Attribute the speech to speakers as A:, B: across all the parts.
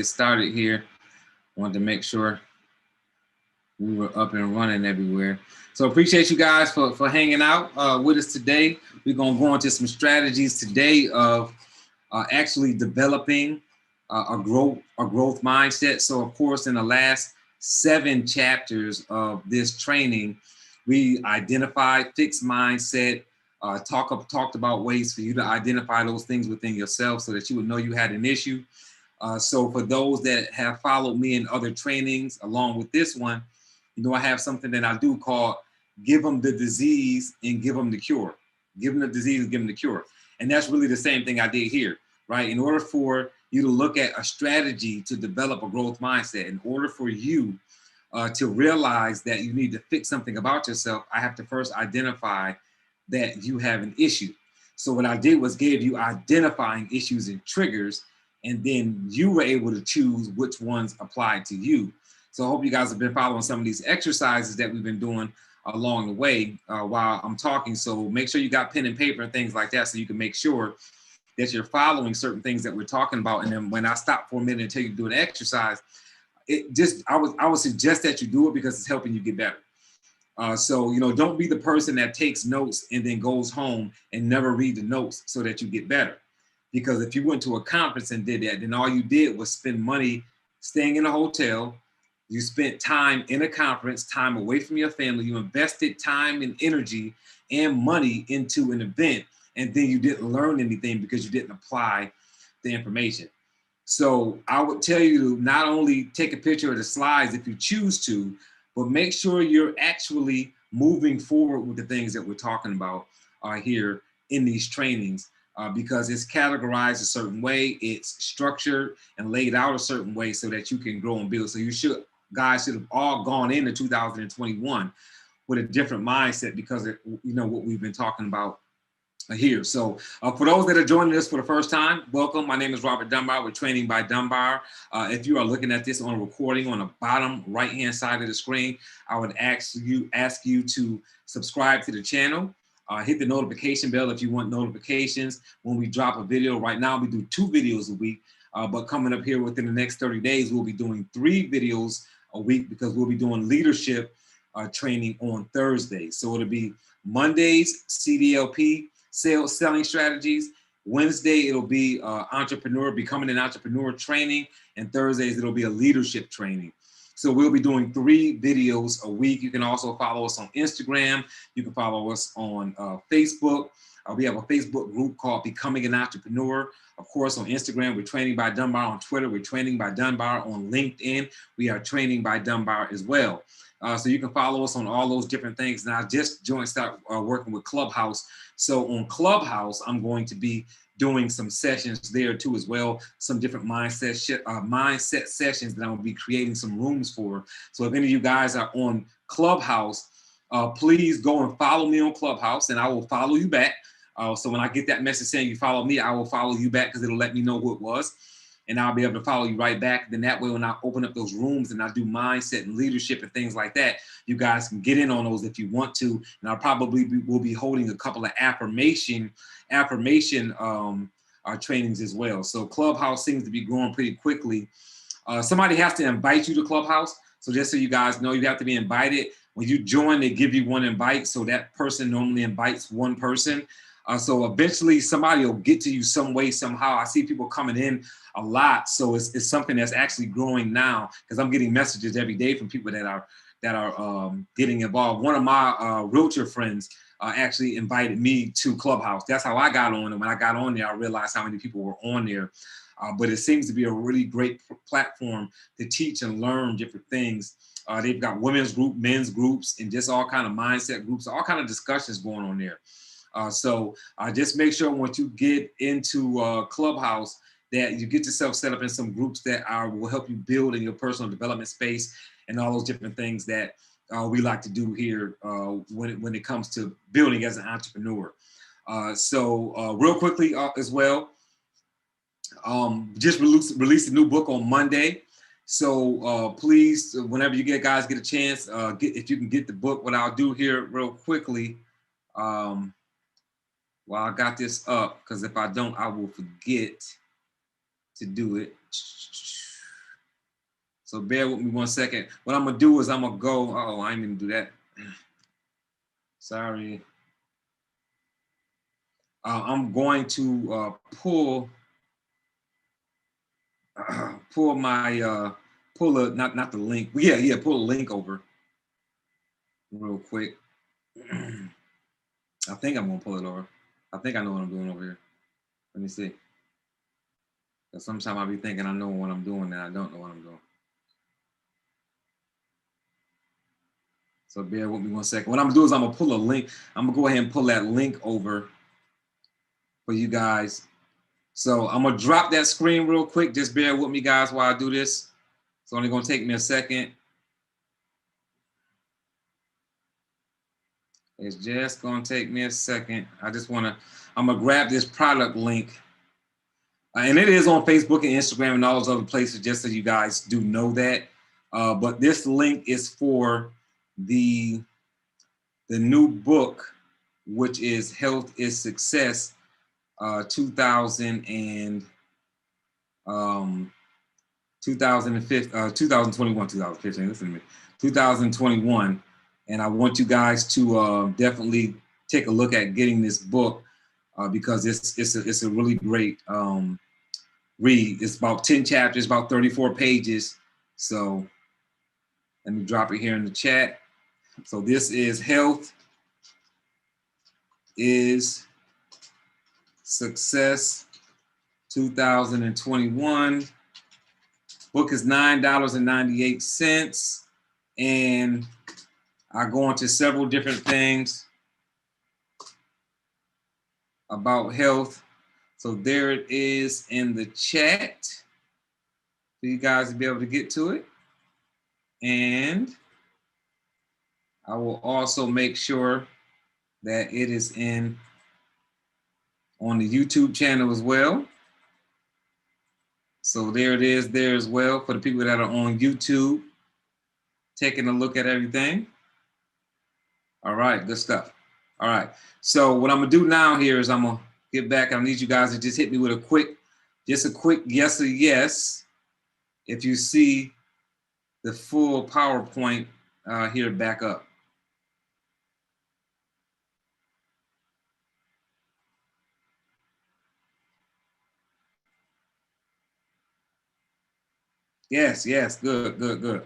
A: Get started here. Wanted to make sure we were up and running everywhere. So appreciate you guys for hanging out with us today. We're gonna go into some strategies today of actually developing a growth mindset. So of course, in the last 7 chapters of this training, we identified fixed mindset. Talked about ways for you to identify those things within yourself so that you would know you had an issue. So for those that have followed me in other trainings along with this one, I have something that I do called give them the disease and give them the cure. Give them the disease and give them the cure. And that's really the same thing I did here, right? In order for you to look at a strategy to develop a growth mindset, in order for you to realize that you need to fix something about yourself, I have to first identify that you have an issue. So what I did was gave you identifying issues and triggers, and then you were able to choose which ones applied to you. So I hope you guys have been following some of these exercises that we've been doing along the way while I'm talking. So make sure you got pen and paper and things like that so you can make sure that you're following certain things that we're talking about. And then when I stop for a minute and tell you to do an exercise, I would suggest that you do it because it's helping you get better. So, don't be the person that takes notes and then goes home and never read the notes so that you get better. Because if you went to a conference and did that, then all you did was spend money staying in a hotel. You spent time in a conference, time away from your family. You invested time and energy and money into an event, and then you didn't learn anything because you didn't apply the information. So I would tell you to not only take a picture of the slides if you choose to, but make sure you're actually moving forward with the things that we're talking about here in these trainings. Because it's categorized a certain way, it's structured and laid out a certain way so that you can grow and build. So guys should have all gone into 2021 with a different mindset because of, what we've been talking about here. So for those that are joining us for the first time, welcome. My name is Robert Dunbar with Training by Dunbar. If you are looking at this on a recording on the bottom right-hand side of the screen, I would ask you to subscribe to the channel. Hit the notification bell if you want notifications when we drop a video. Right now, we do 2 videos a week, but coming up here within the next 30 days, we'll be doing 3 videos a week because we'll be doing leadership training on Thursdays. So it'll be Mondays, CDLP, selling strategies. Wednesday, it'll be becoming an entrepreneur training. And Thursdays, it'll be a leadership training. So we'll be doing 3 videos a week. You can also follow us on Instagram. You can follow us on Facebook. We have a Facebook group called Becoming an Entrepreneur. Of course, on Instagram, we're Training by Dunbar. On Twitter, we're Training by Dunbar. On LinkedIn, we are Training by Dunbar as well. So you can follow us on all those different things. And I just start working with Clubhouse. So on Clubhouse, I'm going to be doing some sessions there too as well, some different mindset sessions that I'm gonna be creating some rooms for. So if any of you guys are on Clubhouse, please go and follow me on Clubhouse and I will follow you back. So when I get that message saying you follow me, I will follow you back because it'll let me know who it was. And I'll be able to follow you right back. Then that way, when I open up those rooms and I do mindset and leadership and things like that, you guys can get in on those if you want to. And I'll probably will be holding a couple of affirmation trainings as well. So Clubhouse seems to be growing pretty quickly. Somebody has to invite you to Clubhouse. So just so you guys know, you have to be invited. When you join, they give you 1 invite. So that person normally invites 1 person. So eventually somebody will get to you some way, somehow. I see people coming in a lot. So it's something that's actually growing now because I'm getting messages every day from people that are getting involved. One of my realtor friends actually invited me to Clubhouse. That's how I got on. And when I got on there, I realized how many people were on there. But it seems to be a really great platform to teach and learn different things. They've got women's group, men's groups, and just all kind of mindset groups, all kind of discussions going on there. So just make sure once you get into Clubhouse that you get yourself set up in some groups that will help you build in your personal development space and all those different things that we like to do here when it comes to building as an entrepreneur. So real quickly as well, just released a new book on Monday. So please, whenever you guys get a chance, if you can get the book, what I'll do here real quickly, while I got this up, because if I don't, I will forget to do it. So bear with me 1 second. What I'm gonna do is I'm gonna go, I ain't gonna do that. Sorry. I'm going to pull my not the link. Yeah, pull a link over real quick. I think I'm gonna pull it over. I think I know what I'm doing over here. Let me see. Because sometimes I'll be thinking I know what I'm doing and I don't know what I'm doing. So bear with me 1 second. What I'm gonna do is I'm gonna pull a link. I'm gonna go ahead and pull that link over for you guys. So I'm gonna drop that screen real quick. Just bear with me, guys, while I do this. It's only gonna take me a second. It's just gonna take me a second. I'm gonna grab this product link. And it is on Facebook and Instagram and all those other places, just so you guys do know that. But this link is for the new book, which is Health is Success, 2021, 2021. And I want you guys to definitely take a look at getting this book because it's a really great read. It's about 10 chapters, about 34 pages. So let me drop it here in the chat. So this is Health is Success 2021. Book is $9.98. And I go into several different things about health. So there it is in the chat for you guys to be able to get to it. And I will also make sure that it is on the YouTube channel as well. So there it is there as well for the people that are on YouTube, taking a look at everything. All right, good stuff. All right, so what I'm gonna do now here is I'm gonna get back. I need you guys to just hit me with a quick yes or yes if you see the full PowerPoint here back up. Yes, good.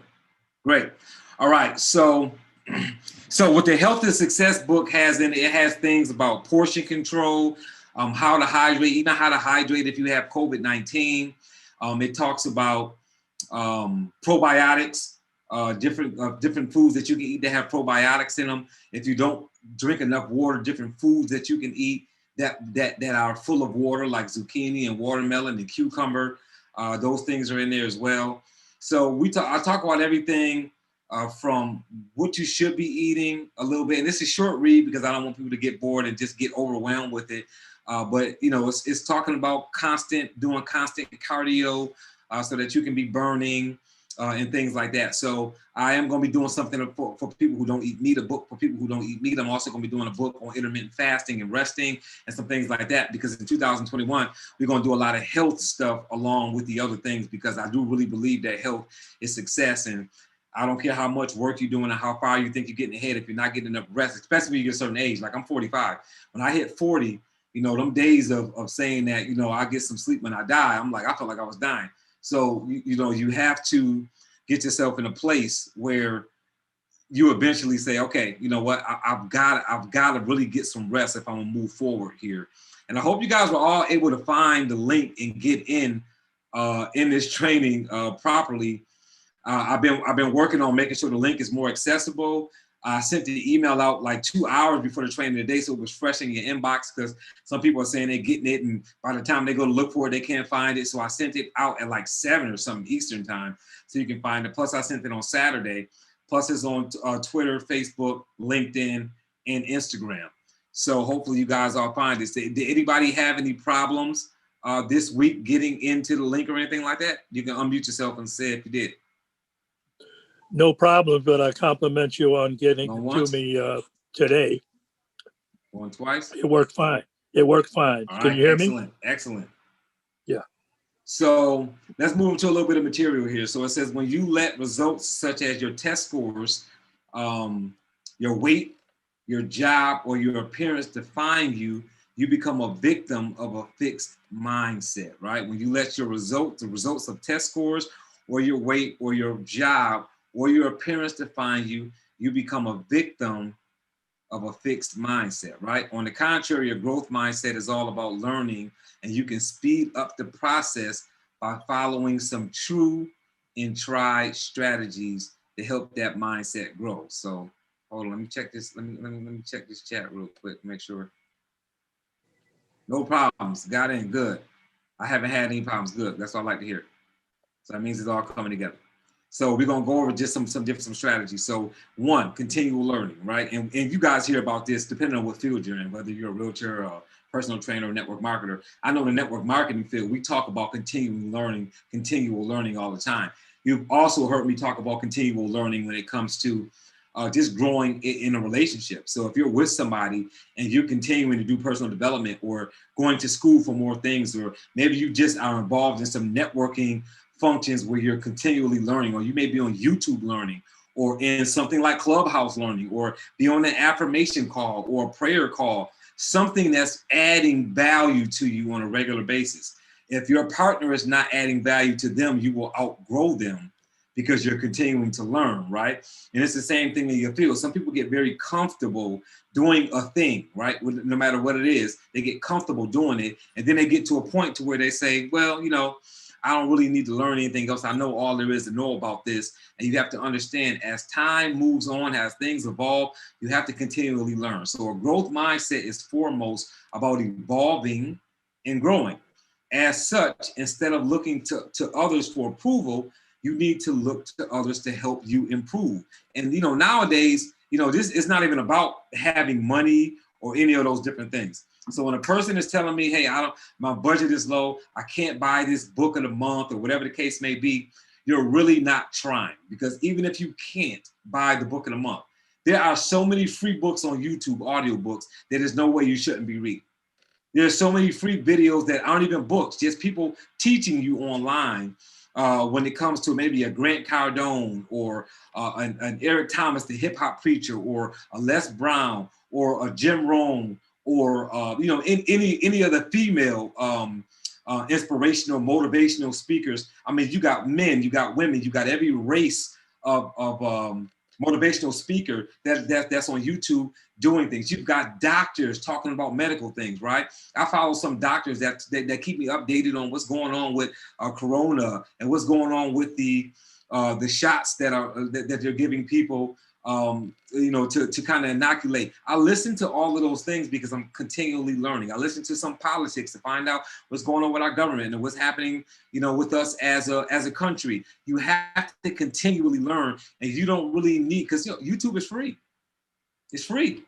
A: Great. All right, so what the Health and Success book has in it, it has things about portion control, how to hydrate, even how to hydrate if you have COVID-19. It talks about probiotics, different foods that you can eat that have probiotics in them. If you don't drink enough water, different foods that you can eat that are full of water, like zucchini and watermelon and cucumber. Those things are in there as well. So I talk about everything from what you should be eating a little bit. And this is a short read because I don't want people to get bored and just get overwhelmed with it. But you know, it's talking about doing constant cardio so that you can be burning and things like that. So I am going to be doing something for people who don't eat meat, a book for people who don't eat meat. I'm also going to be doing a book on intermittent fasting and resting and some things like that, because in 2021, we're going to do a lot of health stuff along with the other things, because I do really believe that health is success. And I don't care how much work you're doing and how far you think you're getting ahead, if you're not getting enough rest, especially when you get a certain age. Like I'm 45. When I hit 40, you know, them days of saying that, you know, I get some sleep when I die, I felt like I was dying. So, you know, you have to get yourself in a place where you eventually say, okay, you know what, I've got to really get some rest if I'm gonna move forward here. And I hope you guys were all able to find the link and get in this training properly. I've been working on making sure the link is more accessible. I sent the email out like 2 hours before the training today, so it was fresh in your inbox, because some people are saying they're getting it, and by the time they go to look for it, they can't find it. So I sent it out at like 7 or something Eastern time, so you can find it. Plus, I sent it on Saturday. Plus, it's on Twitter, Facebook, LinkedIn, and Instagram. So hopefully you guys all find this. Did anybody have any problems this week getting into the link or anything like that? You can unmute yourself and say if you did.
B: No problem, but I compliment you on getting to me today.
A: Going twice?
B: It worked fine. It worked fine.
A: All right,
B: can you hear me?
A: Excellent.
B: Yeah.
A: So let's move into a little bit of material here. So it says, when you let results such as your test scores, your weight, your job, or your appearance define you, you become a victim of a fixed mindset, right? When you let your results, the results of test scores, or your weight, or your job, or your appearance define you, you become a victim of a fixed mindset, right? On the contrary, a growth mindset is all about learning, and you can speed up the process by following some true and tried strategies to help that mindset grow. So hold on, let me check this. Let me check this chat real quick, make sure. No problems. Got in good. I haven't had any problems. Good. That's what I like to hear. So that means it's all coming together. So we're gonna go over just some different strategies. So one, continual learning, right? And you guys hear about this depending on what field you're in, whether you're a realtor or personal trainer or network marketer. I know the network marketing field, we talk about continual learning all the time. You've also heard me talk about continual learning when it comes to just growing in a relationship. So if you're with somebody and you're continuing to do personal development or going to school for more things, or maybe you just are involved in some networking functions where you're continually learning, or you may be on YouTube learning, or in something like Clubhouse learning, or be on an affirmation call or a prayer call, something that's adding value to you on a regular basis. If your partner is not adding value to them, you will outgrow them because you're continuing to learn, right? And it's the same thing in your field. Some people get very comfortable doing a thing, right? No matter what it is, they get comfortable doing it. And then they get to a point to where they say, well, you know, I don't really need to learn anything else. I know all there is to know about this. And you have to understand, as time moves on, as things evolve, you have to continually learn. So a growth mindset is foremost about evolving and growing. As such, instead of looking to others for approval, you need to look to others to help you improve. And, you know, nowadays, you know, this is not even about having money or any of those different things. So when a person is telling me, hey, my budget is low, I can't buy this book of the month, or whatever the case may be, you're really not trying. Because even if you can't buy the book of the month, there are so many free books on YouTube, audiobooks, that there's no way you shouldn't be reading. There's so many free videos that aren't even books, just people teaching you online when it comes to maybe a Grant Cardone, or an Eric Thomas, the hip hop preacher, or a Les Brown, or a Jim Rohn, or you know, any of the female inspirational, motivational speakers. I mean, you got men, you got women, you got every race of motivational speaker that's on YouTube doing things. You've got doctors talking about medical things, right? I follow some doctors that keep me updated on what's going on with Corona, and what's going on with the shots that they're giving people, you know, to kind of inoculate. I listen to all of those things because I'm continually learning. I listen to some politics to find out what's going on with our government and what's happening, you know, with us as a country. You have to continually learn, and you don't really need, because, you know, YouTube is free. It's free,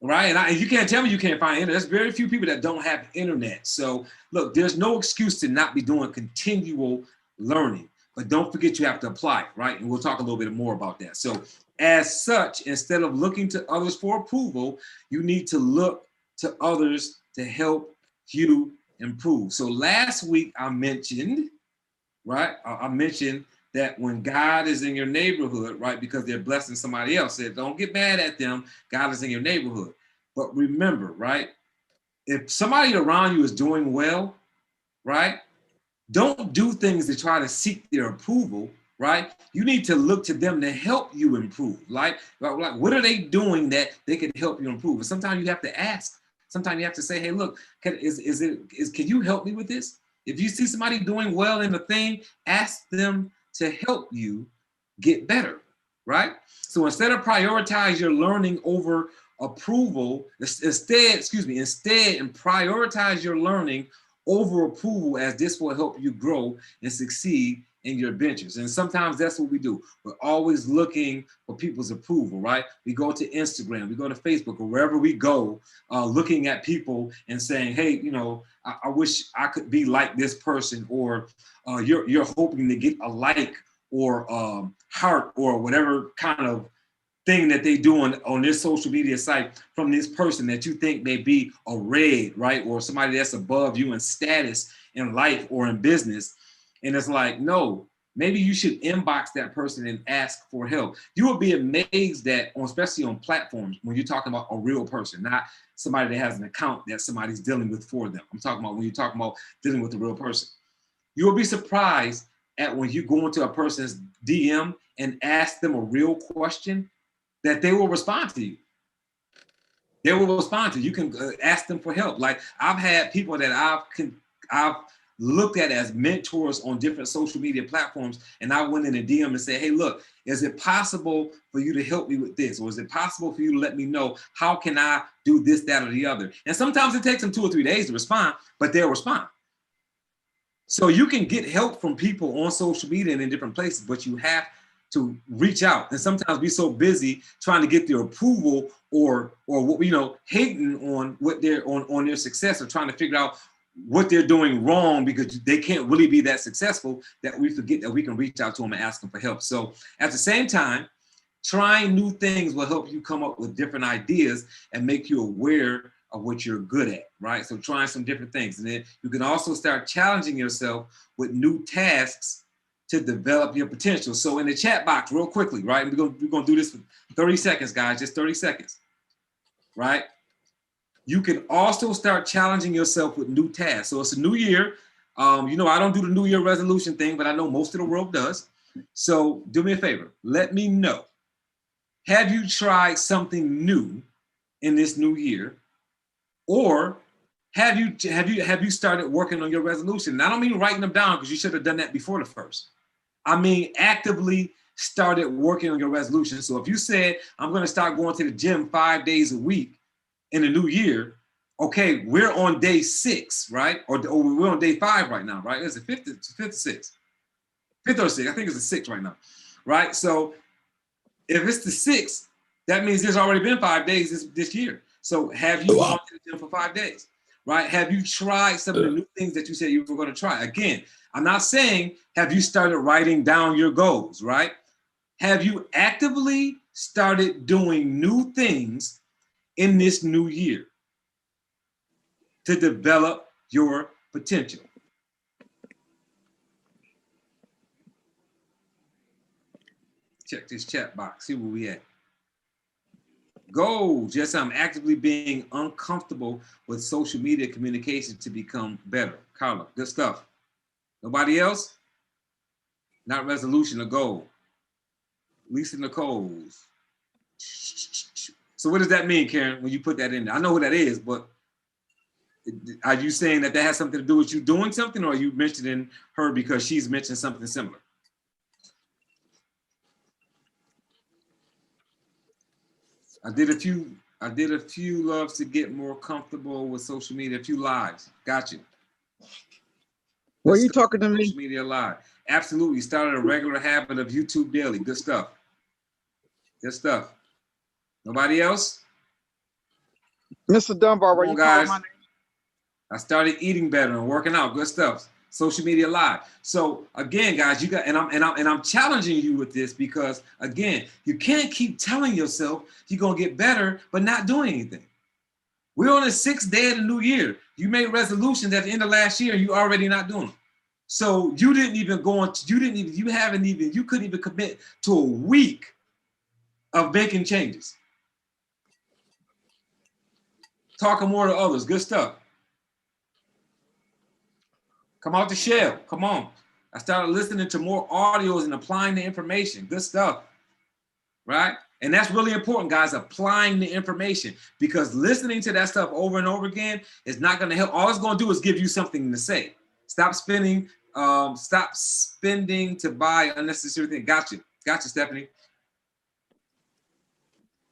A: right? And you can't tell me you can't find internet. There's very few people that don't have internet. So look, there's no excuse to not be doing continual learning. But don't forget, you have to apply it, right? And we'll talk a little bit more about that. So as such, instead of looking to others for approval, you need to look to others to help you improve. So last week I mentioned, right? I mentioned that when God is in your neighborhood, right, because they're blessing somebody else, said, don't get mad at them. God is in your neighborhood. But remember, right, if somebody around you is doing well, right, don't do things to try to seek their approval, right? You need to look to them to help you improve. Like what are they doing that they can help you improve? And sometimes you have to ask. Sometimes you have to say, hey, look, can you help me with this? If you see somebody doing well in a thing, ask them to help you get better, right? So instead of prioritize your learning over approval, instead and prioritize your learning over approval, as this will help you grow and succeed in your ventures. And sometimes that's what we do. We're always looking for people's approval, right? We go to Instagram, we go to Facebook, or wherever we go, looking at people and saying, hey, you know, I wish I could be like this person, or you're hoping to get a like or heart or whatever kind of thing that they do on this social media site from this person that you think may be a red, right? Or somebody that's above you in status in life or in business. And it's like, no, maybe you should inbox that person and ask for help. You will be amazed that, especially on platforms, when you're talking about a real person, not somebody that has an account that somebody's dealing with for them. I'm talking about when you're talking about dealing with a real person. You will be surprised at when you go into a person's DM and ask them a real question that they will respond to you. They will respond to you. You can ask them for help. Like I've had people that I've looked at as mentors on different social media platforms, and I went in a DM and said, hey, look, is it possible for you to help me with this? Or is it possible for you to let me know how can I do this, that, or the other? And sometimes it takes them 2 or 3 days to respond, but they'll respond. So you can get help from people on social media and in different places, but you have to reach out. And sometimes we're so busy trying to get their approval or what, you know, hating on what they're on their success, or trying to figure out what they're doing wrong because they can't really be that successful, that we forget that we can reach out to them and ask them for help. So at the same time, trying new things will help you come up with different ideas and make you aware of what you're good at, right? So trying some different things. And then you can also start challenging yourself with new tasks to develop your potential. So in the chat box, real quickly, right? We're gonna do this for 30 seconds, guys, just 30 seconds, right? You can also start challenging yourself with new tasks. So it's a new year. You know, I don't do the New Year resolution thing, but I know most of the world does. So do me a favor, let me know. Have you tried something new in this new year? Or have you started working on your resolution? And I don't mean writing them down, because you should have done that before the first. I mean actively started working on your resolution. So if you said, I'm going to start going to the gym 5 days a week in the new year, okay, we're on day 6, right? Or we're on day 5 right now, right? It's the fifth or sixth. Fifth or sixth, I think it's the 6th right now, right? So if it's the 6th, that means there's already been 5 days this year. So have you gone to the gym for 5 days, right? Have you tried some of the new things that you said you were going to try? Again, I'm not saying, have you started writing down your goals, right? Have you actively started doing new things in this new year to develop your potential? Check this chat box, see where we at. Goals. Yes, I'm actively being uncomfortable with social media communication to become better. Carla, good stuff. Nobody else? Not resolution, a goal. Lisa Nicole's. So what does that mean, Karen, when you put that in there? I know who that is, but are you saying that has something to do with you doing something, or are you mentioning her because she's mentioned something similar? I did a few loves to get more comfortable with social media, a few lives. Got you.
C: Were you talking to me?
A: Social media live. Absolutely. Started a regular habit of YouTube daily. Good stuff. Good stuff. Nobody else?
C: Mr. Dunbar, were you calling my name?
A: I started eating better and working out. Good stuff. Social media live. So again, guys, you got, and I'm challenging you with this, because again, you can't keep telling yourself you're gonna get better but not doing anything. We're on the 6th day of the new year. You made resolutions at the end of last year and you already not doing them. So you didn't even go on, you couldn't even commit to a week of making changes. Talking more to others, good stuff. Come out the shell, come on. I started listening to more audios and applying the information, good stuff, right? And that's really important, guys, applying the information, because listening to that stuff over and over again is not gonna help. All it's gonna do is give you something to say. Stop spending to buy unnecessary things. Gotcha, Stephanie.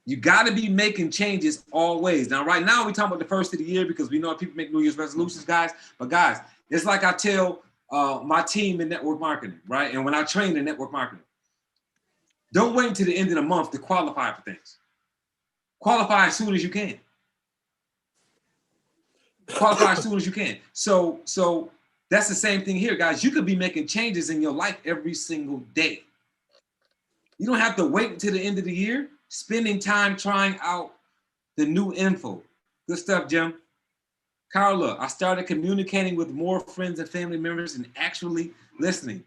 A: You got to be making changes always. Now, right now, we're talking about the first of the year because we know people make New Year's resolutions, guys. But guys, it's like I tell my team in network marketing, right? And when I train in network marketing, don't wait until the end of the month to qualify for things. Qualify as soon as you can. Qualify as soon as you can. So that's the same thing here, guys. You could be making changes in your life every single day. You don't have to wait until the end of the year. Spending time trying out the new info. Good stuff, Jim. Carla, I started communicating with more friends and family members and actually listening.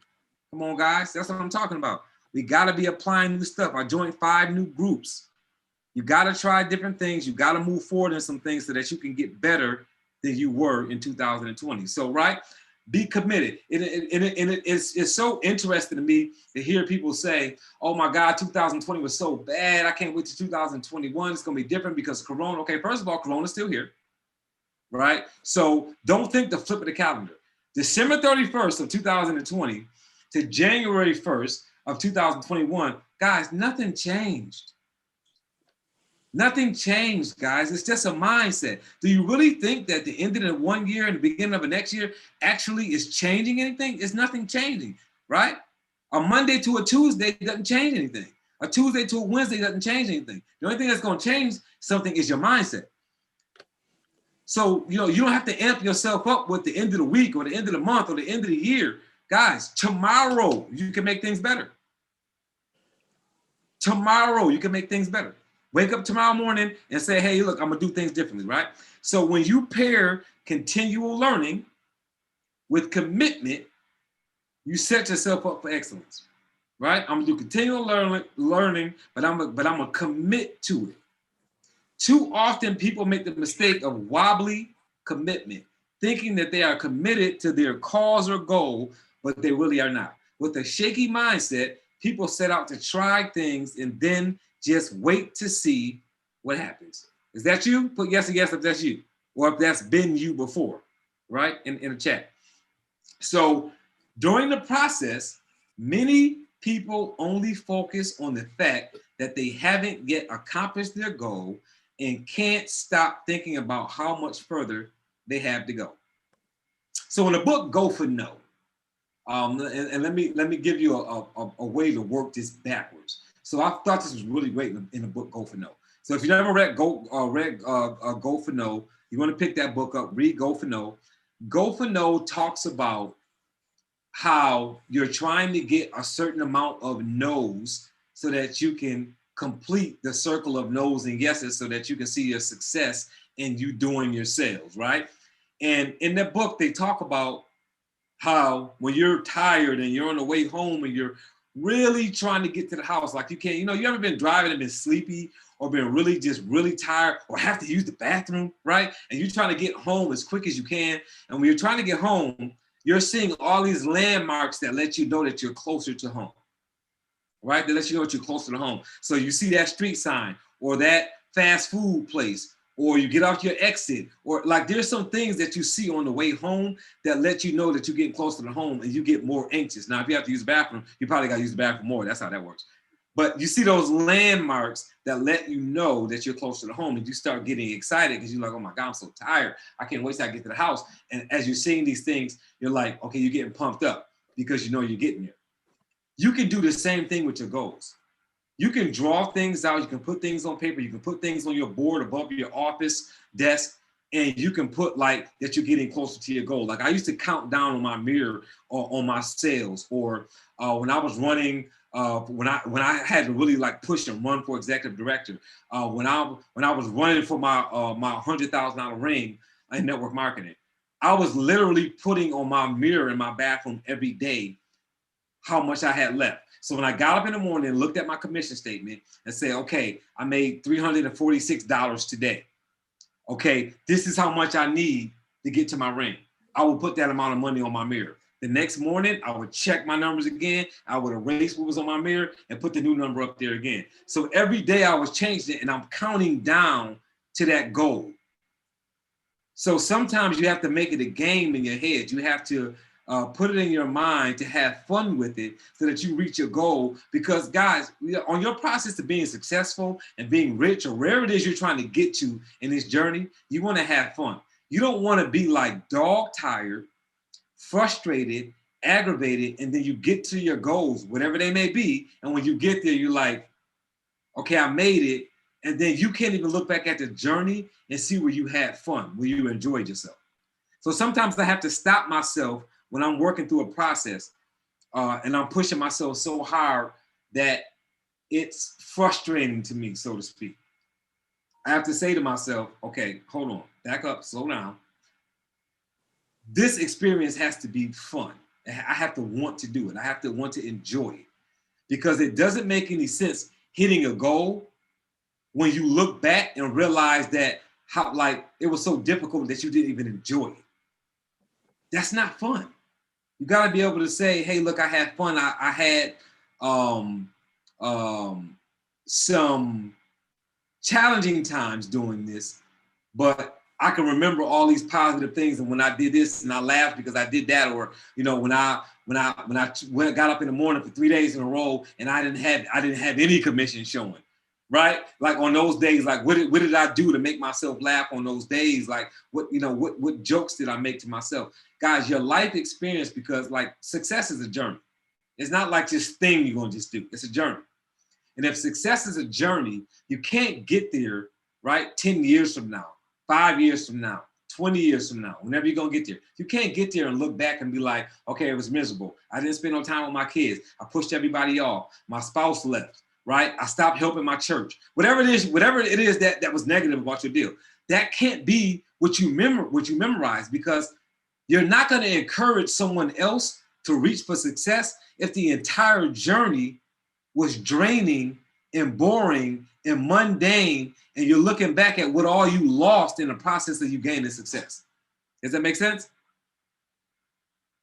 A: Come on, guys. That's what I'm talking about. We got to be applying new stuff. I joined 5 new groups. You got to try different things. You got to move forward in some things so that you can get better than you were in 2020. So, right, be committed. It's so interesting to me to hear people say, oh my God, 2020 was so bad. I can't wait to 2021. It's going to be different because Corona. Okay, first of all, Corona's still here, right? So don't think the flip of the calendar. December 31st of 2020 to January 1st of 2021, guys, nothing changed. Nothing changed, guys. It's just a mindset. Do you really think that the end of the 1 year and the beginning of the next year actually is changing anything? It's nothing changing, right? A Monday to a Tuesday doesn't change anything. A Tuesday to a Wednesday doesn't change anything. The only thing that's going to change something is your mindset. So, you don't have to amp yourself up with the end of the week or the end of the month or the end of the year. Guys, tomorrow you can make things better. Tomorrow you can make things better. Wake up tomorrow morning and say, hey, look, I'm going to do things differently, right? So when you pair continual learning with commitment, you set yourself up for excellence, right? I'm going to do continual learning, but I'm going to commit to it. Too often people make the mistake of wobbly commitment, thinking that they are committed to their cause or goal, but they really are not. With a shaky mindset, people set out to try things and then just wait to see what happens. Is that you? Put yes or yes if that's you, or if that's been you before, right? In the chat. So during the process, many people only focus on the fact that they haven't yet accomplished their goal and can't stop thinking about how much further they have to go. So in the book, Go for No, and let me give you a way to work this backwards. So I thought this was really great in the book Go for No. So if you never read Go for No, you want to pick that book up, read Go for No. Go for No talks about how you're trying to get a certain amount of no's so that you can complete the circle of no's and yeses so that you can see your success in you doing your sales, right? And in the book, they talk about how when you're tired and you're on the way home and you're really trying to get to the house, like you can't, you ever been driving and been sleepy or been really tired or have to use the bathroom, right? And you're trying to get home as quick as you can. And when you're trying to get home, you're seeing all these landmarks that let you know that you're closer to home, right? That let you know that you're closer to home. So you see that street sign or that fast food place, or you get off your exit, or like there's some things that you see on the way home that let you know that you're getting closer to home and you get more anxious. Now, if you have to use the bathroom, you probably got to use the bathroom more. That's how that works. But you see those landmarks that let you know that you're closer to home and you start getting excited because you're like, oh my God, I'm so tired. I can't wait till I get to the house. And as you're seeing these things, you're like, okay, you're getting pumped up because you know you're getting there. You can do the same thing with your goals. You can draw things out. You can put things on paper. You can put things on your board above your office desk, and you can put like that you're getting closer to your goal. Like I used to count down on my mirror or on my sales, or when I was running, when I had to really like push and run for executive director, when I was running for my $100,000 ring in network marketing, I was literally putting on my mirror in my bathroom every day how much I had left. So when I got up in the morning and looked at my commission statement and said, okay, I made $346 today. Okay, this is how much I need to get to my ring. I will put that amount of money on my mirror. The next morning, I would check my numbers again. I would erase what was on my mirror and put the new number up there again. So every day I was changing it and I'm counting down to that goal. So sometimes you have to make it a game in your head. You have to put it in your mind to have fun with it so that you reach your goal. Because guys, on your process of being successful and being rich or wherever it is you're trying to get to in this journey, you want to have fun. You don't want to be like dog tired, frustrated, aggravated, and then you get to your goals, whatever they may be. And when you get there, you're like, okay, I made it. And then you can't even look back at the journey and see where you had fun, where you enjoyed yourself. So sometimes I have to stop myself when I'm working through a process and I'm pushing myself so hard that it's frustrating to me, so to speak. I have to say to myself, okay, hold on, back up, slow down. this experience has to be fun. I have to want to do it. I have to want to enjoy it, because it doesn't make any sense hitting a goal when you look back and realize that how like it was so difficult that you didn't even enjoy it. That's not fun. You got to be able to say, hey, look, I had fun. I had some challenging times doing this, but I can remember all these positive things. And when I did this and I laughed because I did that, or, you know, when I got up in the morning for 3 days in a row and I didn't have any commission showing, right? Like on those days, like what did I do to make myself laugh on those days? Like what jokes did I make to myself? Guys, your life experience, because like success is a journey. It's not like this thing you're gonna just do. It's a journey. And if success is a journey, you can't get there, right? 10 years from now, 5 years from now, 20 years from now, whenever you're gonna get there. You can't get there and look back and be like, okay, it was miserable. I didn't spend no time with my kids. I pushed everybody off. My spouse left, right? I stopped helping my church. Whatever it is that was negative about your deal, that can't be what you memorize, because you're not gonna encourage someone else to reach for success if the entire journey was draining and boring and mundane, and you're looking back at what all you lost in the process of you gaining success. Does that make sense?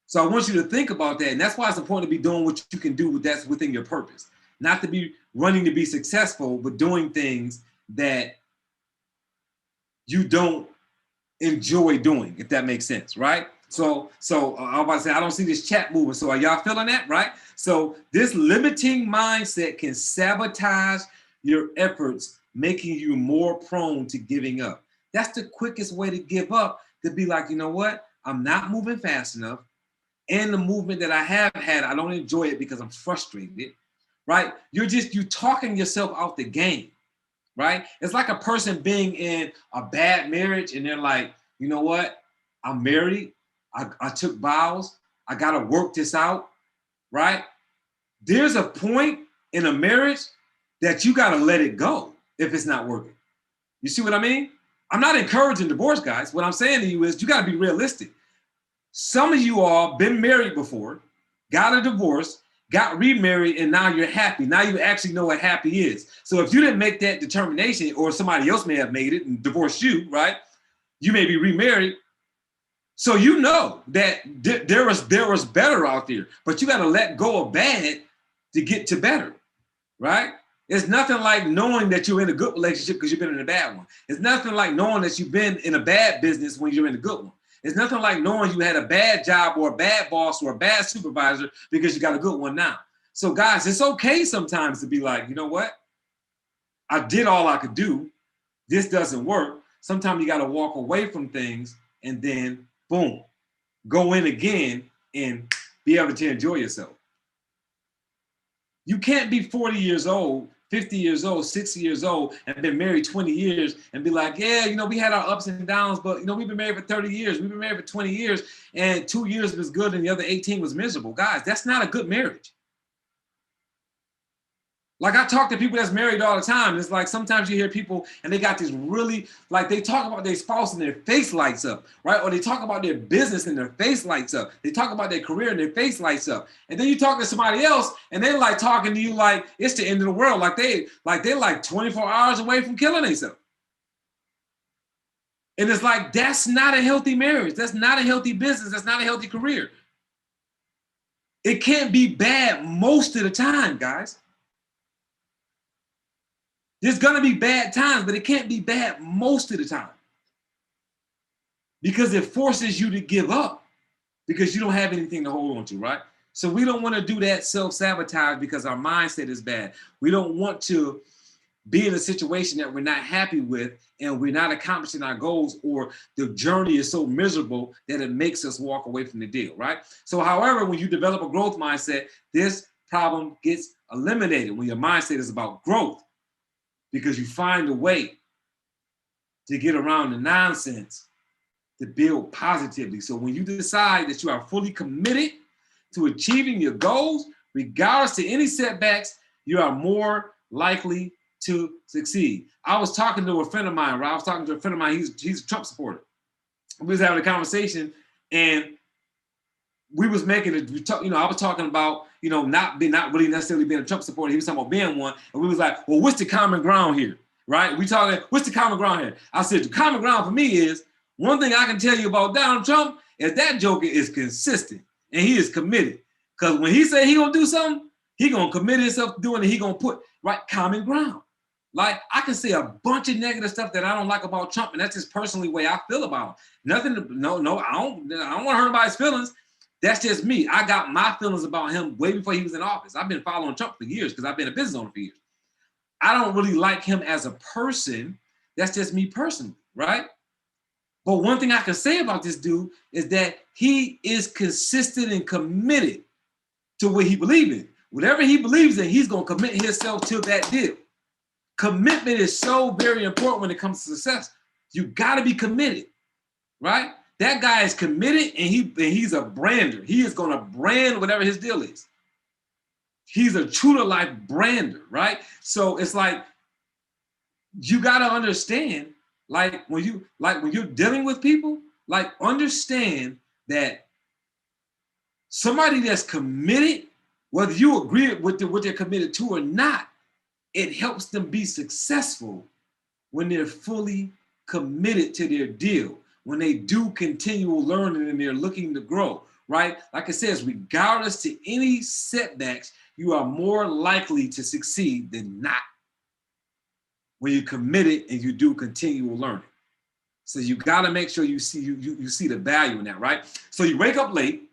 A: So I want you to think about that. And that's why it's important to be doing what you can do that's within your purpose. Not to be running to be successful, but doing things that you don't enjoy doing, if that makes sense, right? So I'm about to say, I don't see this chat moving. So are y'all feeling that, right? So this limiting mindset can sabotage your efforts, making you more prone to giving up. That's the quickest way to give up, to be like, you know what? I'm not moving fast enough. And the movement that I have had, I don't enjoy it because I'm frustrated, right? You're talking yourself out the game, right? It's like a person being in a bad marriage and they're like, you know what? I'm married. I took vows. I got to work this out, right? There's a point in a marriage that you got to let it go if it's not working. You see what I mean? I'm not encouraging divorce, guys. What I'm saying to you is you got to be realistic. Some of you all been married before, got a divorce, got remarried, and now you're happy. Now you actually know what happy is. So if you didn't make that determination, or somebody else may have made it and divorced you, right? You may be remarried. So you know that there was better out there, but you got to let go of bad to get to better, right? It's nothing like knowing that you're in a good relationship because you've been in a bad one. It's nothing like knowing that you've been in a bad business when you're in a good one. It's nothing like knowing you had a bad job or a bad boss or a bad supervisor because you got a good one now. So guys, it's okay sometimes to be like, you know what? I did all I could do. This doesn't work. Sometimes you got to walk away from things and then boom, go in again and be able to enjoy yourself. You can't be 40 years old, 50 years old, 60 years old, and been married 20 years and be like, yeah, you know, we had our ups and downs, but, you know, we've been married for 30 years. We've been married for 20 years, and 2 years was good and the other 18 was miserable. Guys, that's not a good marriage. Like I talk to people that's married all the time. It's like sometimes you hear people and they got this really, like they talk about their spouse and their face lights up, right? Or they talk about their business and their face lights up. They talk about their career and their face lights up. And then you talk to somebody else and they like talking to you like it's the end of the world. They're like 24 hours away from killing themselves. And it's like, that's not a healthy marriage. That's not a healthy business. That's not a healthy career. It can't be bad most of the time, guys. There's gonna be bad times, but it can't be bad most of the time because it forces you to give up because you don't have anything to hold on to, right? So we don't want to do that self-sabotage because our mindset is bad. We don't want to be in a situation that we're not happy with and we're not accomplishing our goals, or the journey is so miserable that it makes us walk away from the deal, right? So however, when you develop a growth mindset, this problem gets eliminated when your mindset is about growth, because you find a way to get around the nonsense to build positively. So when you decide that you are fully committed to achieving your goals, regardless to any setbacks, you are more likely to succeed. I was talking to a friend of mine, right? He's a Trump supporter. We was having a conversation And we was making it, I was talking about, not really necessarily being a Trump supporter. He was talking about being one. And we was like, well, what's the common ground here? Right? We talking, what's the common ground here? I said, the common ground for me is, one thing I can tell you about Donald Trump is that joker is consistent and he is committed. Because when he say he gonna do something, he gonna commit himself to doing it. He gonna put common ground. Like, I can say a bunch of negative stuff that I don't like about Trump, and that's just personally the way I feel about him. Nothing, no, I don't want to hurt anybody's feelings. That's just me. I got my feelings about him way before he was in office. I've been following Trump for years because I've been a business owner for years. I don't really like him as a person. That's just me personally, right? But one thing I can say about this dude is that he is consistent and committed to what he believes in. Whatever he believes in, he's going to commit himself to that deal. Commitment is so very important when it comes to success. You got to be committed, right? That guy is committed, and he's a brander. He is going to brand whatever his deal is. He's a true to life brander, right? So it's like, you got to understand, when you're dealing with people, understand that somebody that's committed, whether you agree with what they're committed to or not, it helps them be successful when they're fully committed to their deal, when they do continual learning and they're looking to grow, right? Like it says, regardless to any setbacks, you are more likely to succeed than not when you're committed and you do continual learning. So you got to make sure you see the value in that, right? So you wake up late,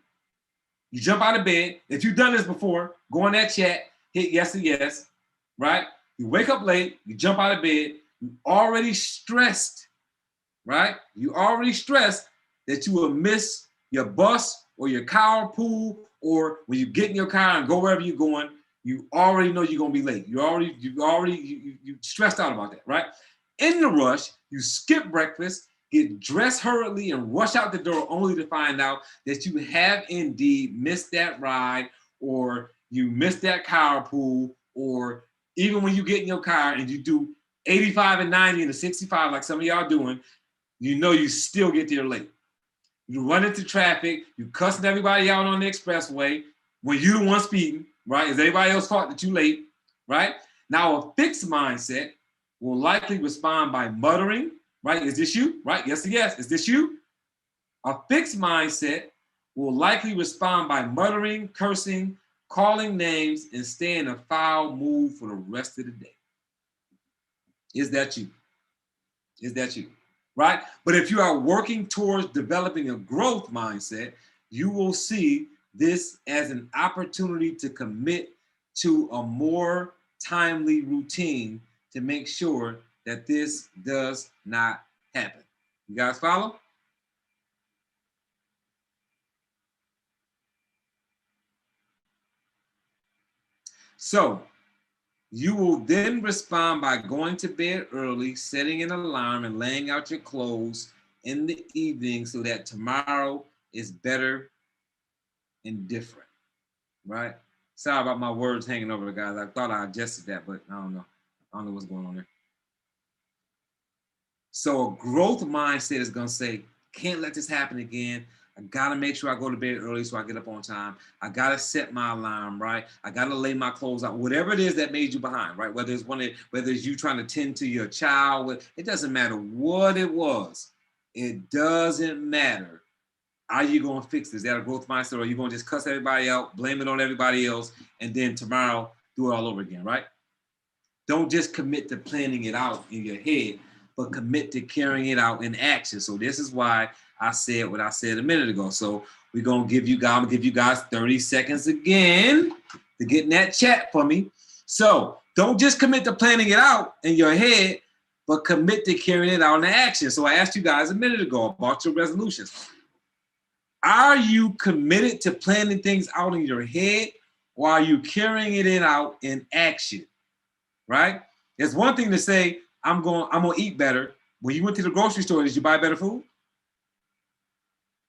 A: you jump out of bed. If you've done this before, go in that chat, hit yes or yes, right? You wake up late, you jump out of bed, you already stressed, right? You already stressed that you will miss your bus or your carpool, or when you get in your car and go wherever you're going, you already know you're gonna be late. You stressed out about that, right? In the rush, you skip breakfast, get dressed hurriedly, and rush out the door only to find out that you have indeed missed that ride, or you missed that carpool, or even when you get in your car and you do 85 and 90 and a 65 like some of y'all doing, you still get there late. You run into traffic, you cussing everybody out on the expressway when you're the one speeding, right? Is anybody else's fault that you're late, right? Now, a fixed mindset will likely respond by muttering, right? Is this you? Right? Yes or yes. Is this you? A fixed mindset will likely respond by muttering, cursing, calling names, and staying in a foul mood for the rest of the day. Is that you? Is that you? Right? But if you are working towards developing a growth mindset, you will see this as an opportunity to commit to a more timely routine to make sure that this does not happen. You guys follow? So you will then respond by going to bed early, setting an alarm, and laying out your clothes in the evening so that tomorrow is better and different, right? Sorry about my words hanging over the guys. I thought I adjusted that, but I don't know. I don't know what's going on there. So a growth mindset is going to say, can't let this happen again. I got to make sure I go to bed early so I get up on time. I got to set my alarm, right? I got to lay my clothes out, whatever it is that made you behind, right? Whether it's you trying to tend to your child, it doesn't matter what it was. It doesn't matter. Are you going to fix this? Is that a growth mindset, or are you going to just cuss everybody out, blame it on everybody else, and then tomorrow do it all over again, right? Don't just commit to planning it out in your head, but commit to carrying it out in action. So this is why I said what I said a minute ago. So I'm gonna give you guys 30 seconds again to get in that chat for me. So don't just commit to planning it out in your head, but commit to carrying it out in action. So I asked you guys a minute ago about your resolutions. Are you committed to planning things out in your head, or are you carrying it out in action? Right? It's one thing to say, I'm gonna eat better. When you went to the grocery store, did you buy better food?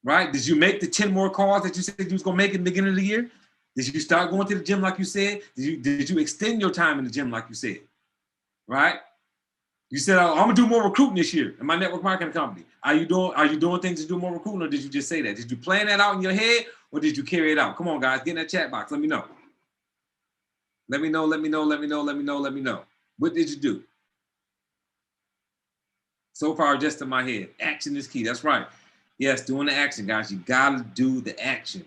A: Right? Did you make the 10 more calls that you said you was gonna make in the beginning of the year? Did you start going to the gym like you said? Did you extend your time in the gym like you said? Right? You said, oh, I'm gonna do more recruiting this year in my network marketing company. Are you doing things to do more recruiting, or did you just say that? Did you plan that out in your head, or did you carry it out? Come on, guys, get in that chat box. Let me know. Let me know. What did you do? So far, just in my head. Action is key. That's right. Yes, doing the action, guys. You gotta do the action.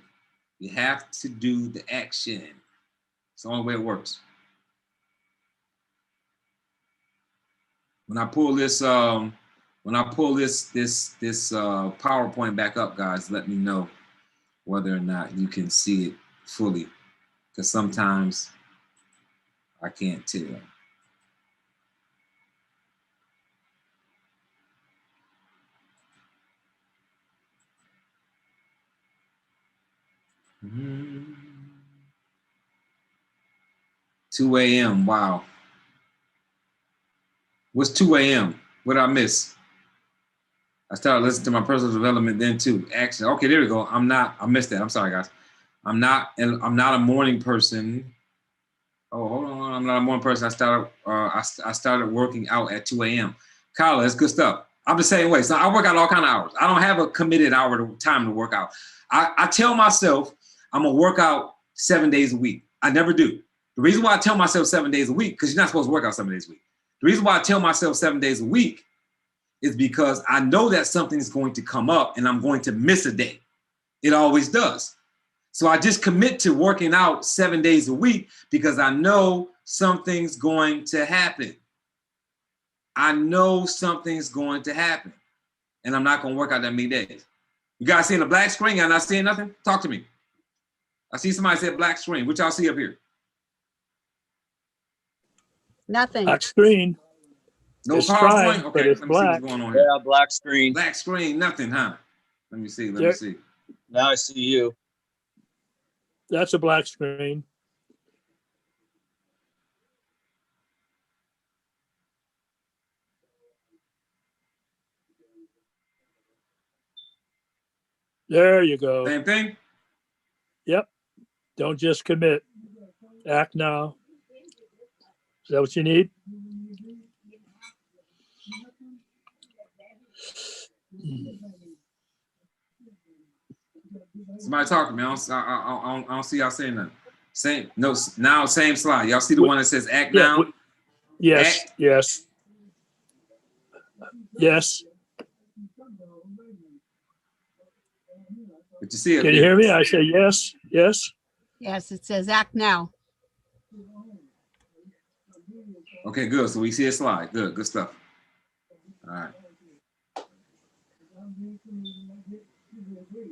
A: You have to do the action. It's the only way it works. When I pull this PowerPoint back up, guys, let me know whether or not you can see it fully, because sometimes I can't tell. Mm-hmm. 2 a.m. Wow. What's 2 a.m.? What did I miss? I started listening to my personal development then too. Action. Okay, there we go. I missed that. I'm sorry, guys. I'm not a morning person. Oh, hold on. I'm not a morning person. I started working out at 2 a.m. Kyla, that's good stuff. I'm the same way. So I work out all kind of hours. I don't have a committed time to work out. I tell myself I'm gonna work out 7 days a week. I never do. The reason why I tell myself 7 days a week, because you're not supposed to work out 7 days a week. The reason why I tell myself 7 days a week is because I know that something's going to come up and I'm going to miss a day. It always does. So I just commit to working out 7 days a week because I know something's going to happen. I know something's going to happen. And I'm not going to work out that many days. You guys seeing a black screen? Y'all not seeing nothing? Talk to me. I see somebody said black screen. What y'all see up here?
D: Nothing.
B: Black screen.
A: No
B: It's
A: PowerPoint?
B: trying,
A: Okay,
B: but it's
A: let me see
B: black.
A: what's going on here.
E: Yeah, black screen.
A: Black screen, nothing, huh? Let me see.
E: Now I see you.
B: That's a black screen. There you go.
A: Same thing?
B: Yep. Don't just commit. Act now. Is that what you need?
A: Somebody talk to me. I don't see y'all saying nothing. Same slide. Y'all see the one that says act
B: Yeah.
A: now?
B: Yes.
A: Act.
B: Yes. Yes.
A: But you see it.
B: Can you hear me? I say yes. Yes.
D: Yes, it says act now.
A: Okay, good. So we see a slide. Good stuff. All right.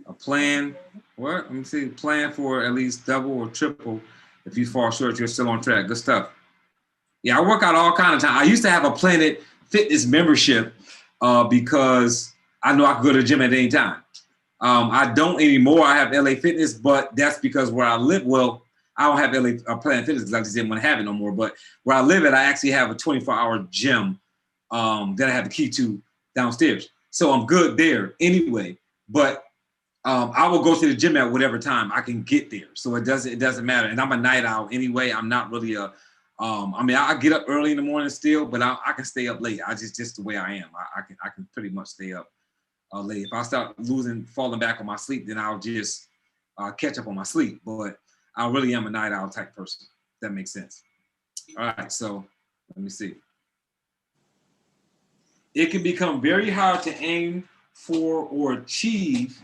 A: A plan. What? Let me see. Plan for at least double or triple. If you fall short, you're still on track. Good stuff. Yeah, I work out all kind of time. I used to have a Planet Fitness membership because I know I could go to the gym at any time. I don't anymore. I have LA Fitness, but that's because where I live, well, I don't have Planet Fitness because I just didn't want to have it no more. But where I live at, I actually have a 24-hour gym that I have the key to downstairs. So I'm good there anyway. But I will go to the gym at whatever time I can get there. So it doesn't matter. And I'm a night owl anyway. I'm not really I get up early in the morning still, but I can stay up late. I just the way I am. I can pretty much stay up late. If I start falling back on my sleep, then I'll just catch up on my sleep. But I really am a night owl type person. If that makes sense. All right, so let me see. It can become very hard to aim for or achieve,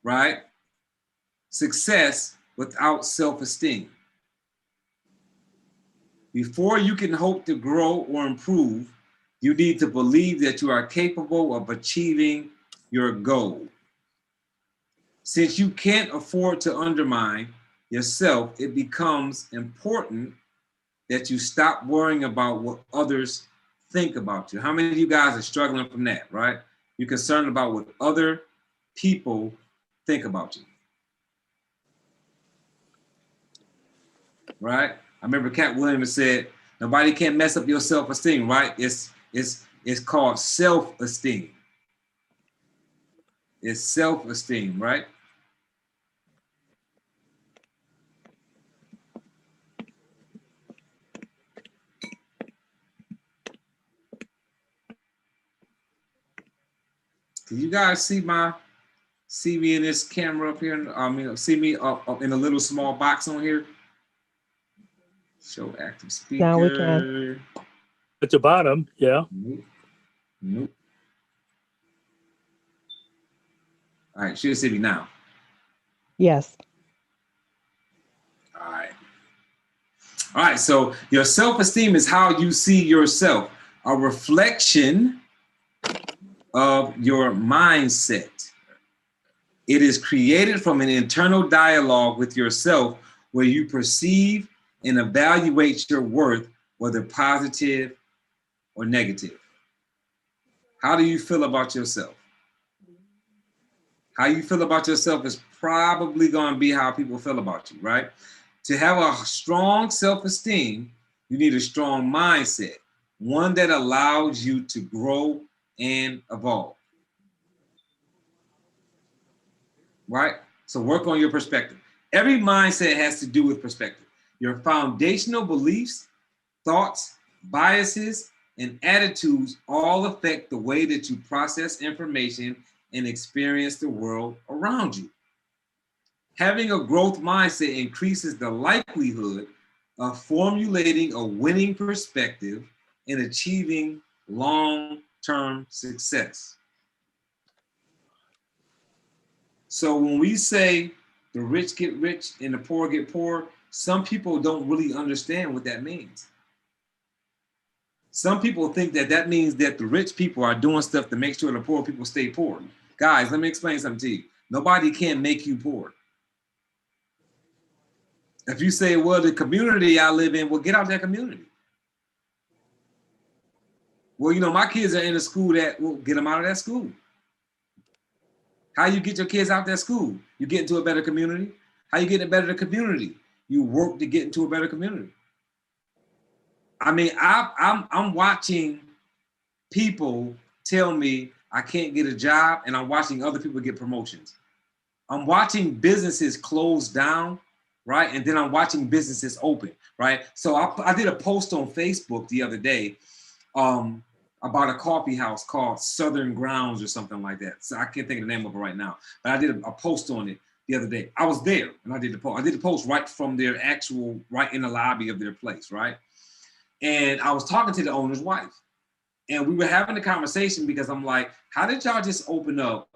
A: right, success without self-esteem. Before you can hope to grow or improve, you need to believe that you are capable of achieving your goal. Since you can't afford to undermine yourself, it becomes important that you stop worrying about what others think about you. How many of you guys are struggling from that, right? You're concerned about what other people think about you, right? I remember Cat Williams said, nobody can mess up your self-esteem, right? It's called self-esteem. It's self-esteem, right? Can you guys see me in this camera up here? See me up in a little small box on here? Show active speaker.
F: Now we can.
B: At the bottom, yeah.
A: Nope. All right, should see me now.
F: Yes.
A: All right, so your self-esteem is how you see yourself, a reflection of your mindset. It is created from an internal dialogue with yourself where you perceive and evaluate your worth, whether positive or negative. How do you feel about yourself? How you feel about yourself is probably going to be how people feel about you, right? To have a strong self-esteem, you need a strong mindset, one that allows you to grow and evolve, right? So work on your perspective. Every mindset has to do with perspective. Your foundational beliefs, thoughts, biases, and attitudes all affect the way that you process information and experience the world around you. Having a growth mindset increases the likelihood of formulating a winning perspective and achieving long-term success. So when we say the rich get rich and the poor get poor, some people don't really understand what that means. Some people think that that means that the rich people are doing stuff to make sure the poor people stay poor. Guys, let me explain something to you. Nobody can make you poor. If you say, well, the community I live in, well, get out of that community. Well, you know, my kids are in a school that will get them out of that school. How you get your kids out of that school? You get into a better community. How you get in a better community? You work to get into a better community. I mean, I'm watching people tell me I can't get a job, and I'm watching other people get promotions. I'm watching businesses close down, right? And then I'm watching businesses open, right? So I did a post on Facebook the other day about a coffee house called Southern Grounds or something like that. So I can't think of the name of it right now, but I did a post on it the other day. I was there and I did the post. I did the post right from their actual, right in the lobby of their place, right? And I was talking to the owner's wife. And we were having a conversation because I'm like, how did y'all just open up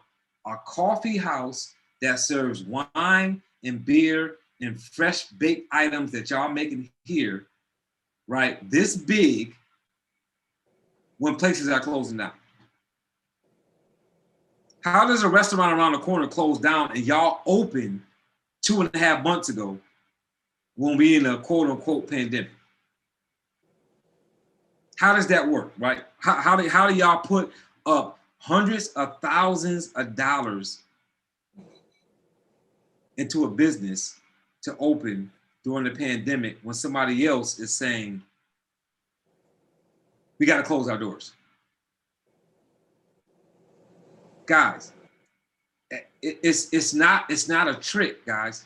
A: a coffee house that serves wine and beer and fresh baked items that y'all making here, right? This big when places are closing down? How does a restaurant around the corner close down and y'all open 2.5 months ago when we in a quote unquote pandemic? How does that work, right? How do y'all put up hundreds of thousands of dollars into a business to open during the pandemic when somebody else is saying, we got to close our doors? Guys, it's not a trick, guys.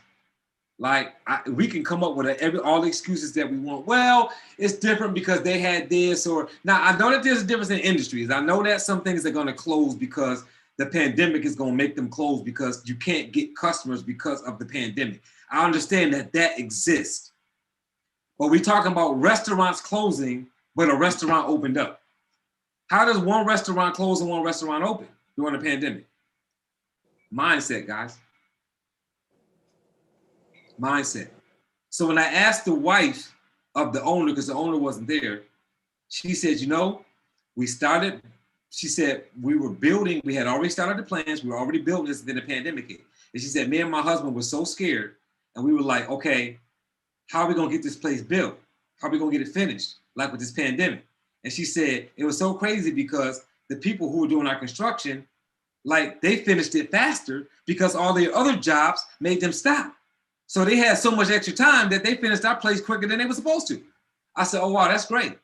A: Like we can come up with all the excuses that we want. Well, it's different because they had this, or now I know that there's a difference in industries. I know that some things are going to close because the pandemic is going to make them close because you can't get customers because of the pandemic. I understand that exists, but we're talking about restaurants closing, but a restaurant opened up. How does one restaurant close and one restaurant open during the pandemic? Mindset, guys. Mindset. So when I asked the wife of the owner, because the owner wasn't there, she said, you know, she said, we were building, we had already started the plans, we were already building this, then the pandemic hit. And she said, me and my husband were so scared, and we were like, okay, how are we gonna get this place built? How are we gonna get it finished, like with this pandemic? And she said, it was so crazy because the people who were doing our construction, like they finished it faster because all their other jobs made them stop. So they had so much extra time that they finished our place quicker than they were supposed to. I said, oh, wow, that's great.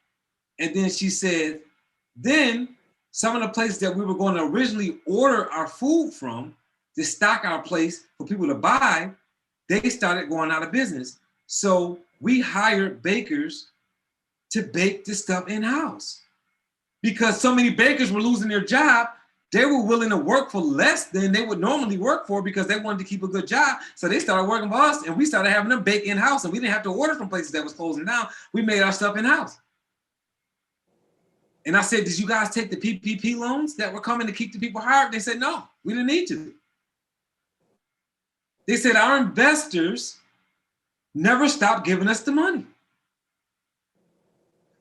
A: And then she said, then some of the places that we were going to originally order our food from to stock our place for people to buy, they started going out of business. So we hired bakers to bake the stuff in-house because so many bakers were losing their job. They were willing to work for less than they would normally work for because they wanted to keep a good job. So they started working for us, and we started having them bake in-house, and we didn't have to order from places that was closing down. We made our stuff in-house. And I said, did you guys take the PPP loans that were coming to keep the people hired? They said, no, we didn't need to. They said, our investors never stopped giving us the money.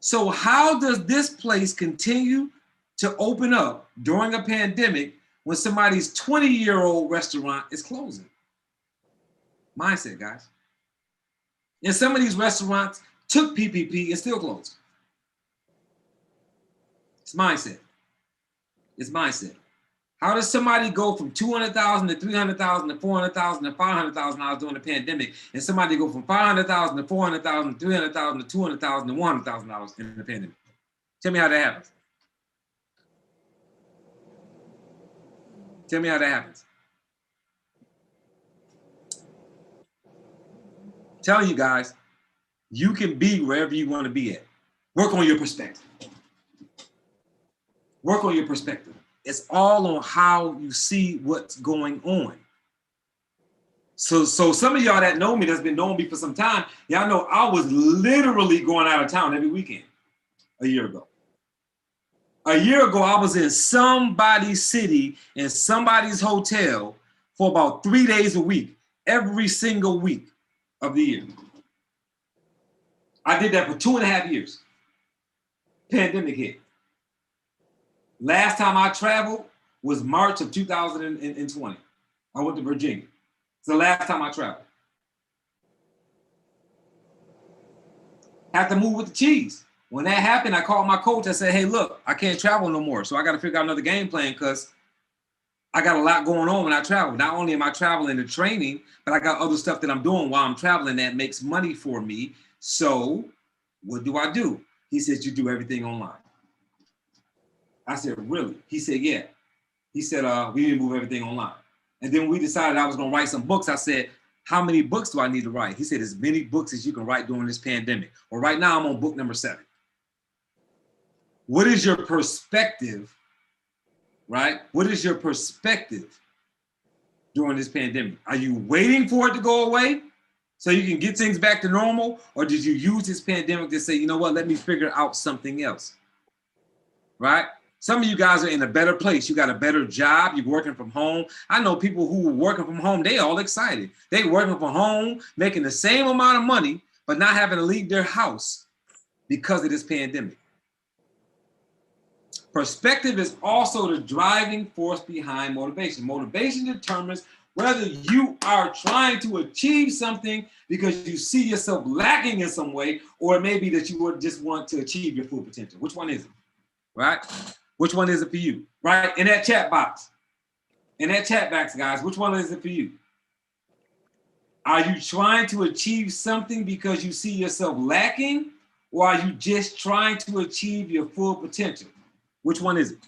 A: So how does this place continue to open up during a pandemic when somebody's 20-year-old restaurant is closing? Mindset, guys. And some of these restaurants took PPP and still closed. It's mindset. It's mindset. How does somebody go from $200,000 to $300,000 to $400,000 to $500,000 during the pandemic, and somebody go from $500,000 to $400,000 to $300,000 to $200,000 to $100,000 in the pandemic? Tell me how that happens. Tell me how that happens. I'm telling you guys, you can be wherever you want to be at. Work on your perspective. Work on your perspective. It's all on how you see what's going on. So some of y'all that know me, that's been knowing me for some time, y'all know I was literally going out of town every weekend a year ago. A year ago, I was in somebody's city, in somebody's hotel for about 3 days a week, every single week of the year. I did that for 2.5 years. Pandemic hit. Last time I traveled was March of 2020. I went to Virginia. It's the last time I traveled. Had to move with the cheese. When that happened, I called my coach. I said, hey, look, I can't travel no more. So I got to figure out another game plan because I got a lot going on when I travel. Not only am I traveling to training, but I got other stuff that I'm doing while I'm traveling that makes money for me. So what do? He says, you do everything online. I said, really? He said, yeah. He said, we need to move everything online. And then we decided I was going to write some books. I said, how many books do I need to write? He said, as many books as you can write during this pandemic. Well, right now I'm on book number 7. What is your perspective, right? What is your perspective during this pandemic? Are you waiting for it to go away so you can get things back to normal? Or did you use this pandemic to say, you know what, let me figure out something else, right? Some of you guys are in a better place. You got a better job. You're working from home. I know people who are working from home. They all excited. They working from home, making the same amount of money, but not having to leave their house because of this pandemic. Perspective is also the driving force behind motivation. Motivation determines whether you are trying to achieve something because you see yourself lacking in some way, or it may be that you would just want to achieve your full potential. Which one is it, right? Which one is it for you, right? In that chat box, guys, which one is it for you? Are you trying to achieve something because you see yourself lacking, or are you just trying to achieve your full potential? Which one is it?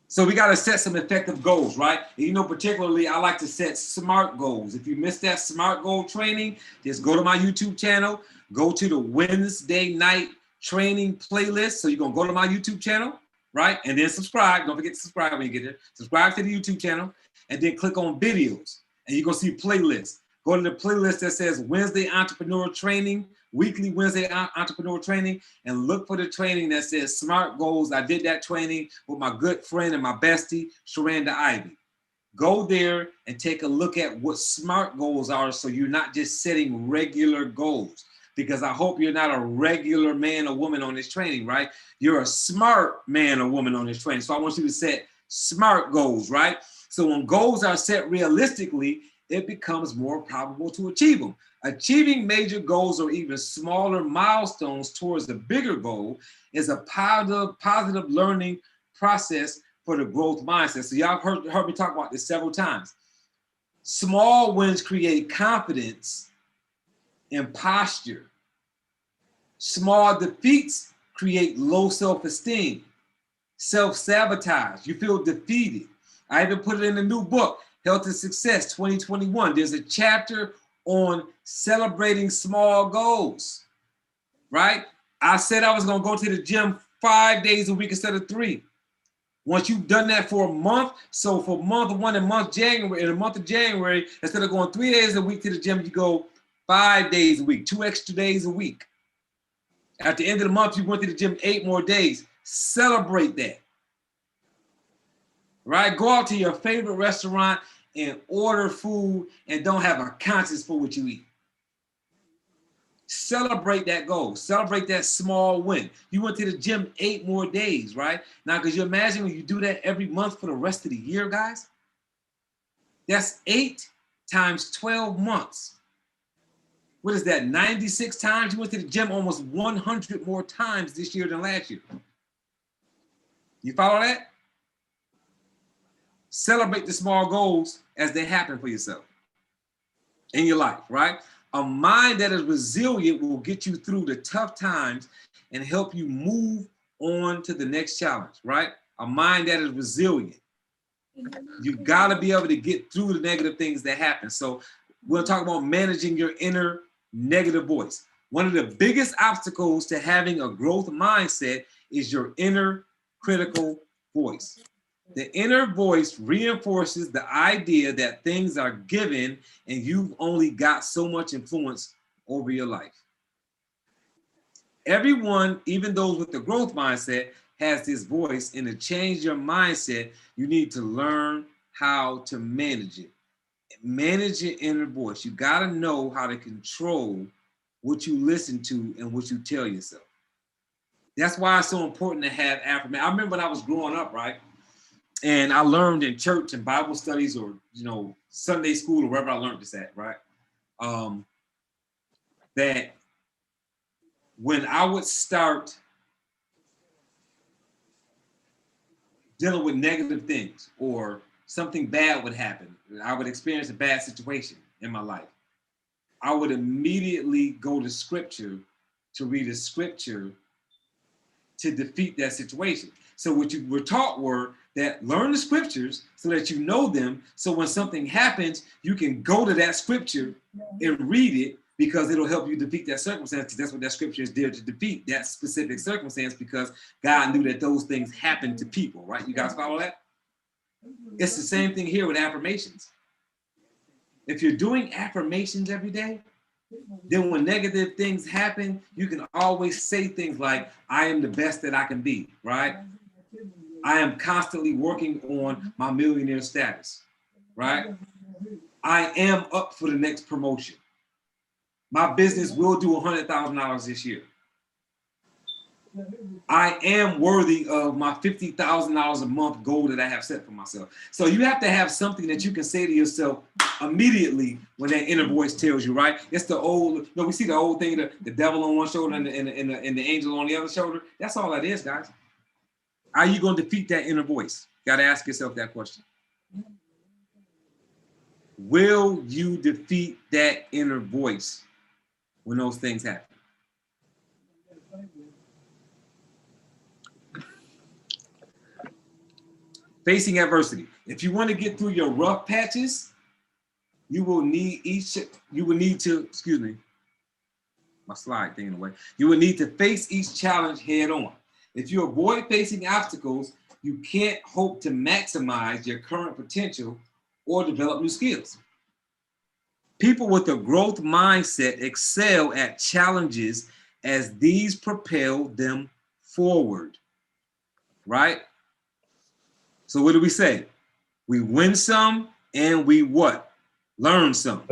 A: So we got to set some effective goals, right? And you know, particularly, I like to set SMART goals. If you missed that SMART goal training, just go to my YouTube channel, go to the Wednesday night training playlist. So you're going to go to my YouTube channel, right? And then subscribe. Don't forget to subscribe when you get there. Subscribe to the YouTube channel and then click on videos and you're going to see playlists. Go to the playlist that says Wednesday Entrepreneur Training, weekly Wednesday Entrepreneur Training, and look for the training that says SMART Goals. I did that training with my good friend and my bestie, Sharanda Ivy. Go there and take a look at what SMART goals are so you're not just setting regular goals. Because I hope you're not a regular man or woman on this training, right? You're a smart man or woman on this training. So I want you to set SMART goals, right? So when goals are set realistically, it becomes more probable to achieve them. Achieving major goals or even smaller milestones towards the bigger goal is a positive learning process for the growth mindset. So y'all heard me talk about this several times. Small wins create confidence and posture. Small defeats create low self-esteem, self-sabotage. You feel defeated. I even put it in the new book, Health and Success 2021. There's a chapter on celebrating small goals, right? I said I was going to go to the gym 5 days a week instead of 3. Once you've done that for a month, so for month 1 and in the month of January, instead of going 3 days a week to the gym, you go 5 days a week, 2 extra days a week. At the end of the month, you went to the gym 8 more days. Celebrate that. Right? Go out to your favorite restaurant and order food and don't have a conscience for what you eat. Celebrate that goal. Celebrate that small win. You went to the gym 8 more days, right? Now, because you imagine when you do that every month for the rest of the year, guys, that's 8 times 12 months. What is that, 96 times? You went to the gym almost 100 more times this year than last year. You follow that? Celebrate the small goals as they happen for yourself in your life, right? A mind that is resilient will get you through the tough times and help you move on to the next challenge, right? A mind that is resilient. You got to be able to get through the negative things that happen. So we'll talk about managing your inner negative voice. One of the biggest obstacles to having a growth mindset is your inner critical voice. The inner voice reinforces the idea that things are given and you've only got so much influence over your life. Everyone, even those with the growth mindset, has this voice, and to change your mindset, you need to learn how to manage it. Manage your inner voice. You got to know how to control what you listen to and what you tell yourself. That's why it's so important to have affirmation. I remember when I was growing up, right? And I learned in church and Bible studies or, Sunday school or wherever I learned this at, right? That when I would start dealing with negative things or something bad would happen, I would experience a bad situation in my life, I would immediately go to scripture to read a scripture to defeat that situation. So what you were taught were that learn the scriptures so that you know them. So when something happens, you can go to that scripture and read it because it'll help you defeat that circumstance. That's what that scripture is there to defeat, that specific circumstance, because God knew that those things happen to people, right? You guys follow that? It's the same thing here with affirmations. If you're doing affirmations every day, then when negative things happen, you can always say things like, I am the best that I can be, right? I am constantly working on my millionaire status, right? I am up for the next promotion. My business will do $100,000 this year. I am worthy of my $50,000 a month goal that I have set for myself. So you have to have something that you can say to yourself immediately when that inner voice tells you, right? It's the old, we see the old thing, the devil on one shoulder and the angel on the other shoulder. That's all that is, guys. How are you going to defeat that inner voice? You got to ask yourself that question. Will you defeat that inner voice when those things happen? Facing adversity. If you want to get through your rough patches, you will need to, my slide thing in the way. You will need to face each challenge head on. If you avoid facing obstacles, you can't hope to maximize your current potential or develop new skills. People with a growth mindset excel at challenges as these propel them forward, right? So what do we say? We win some and we what? Learn some.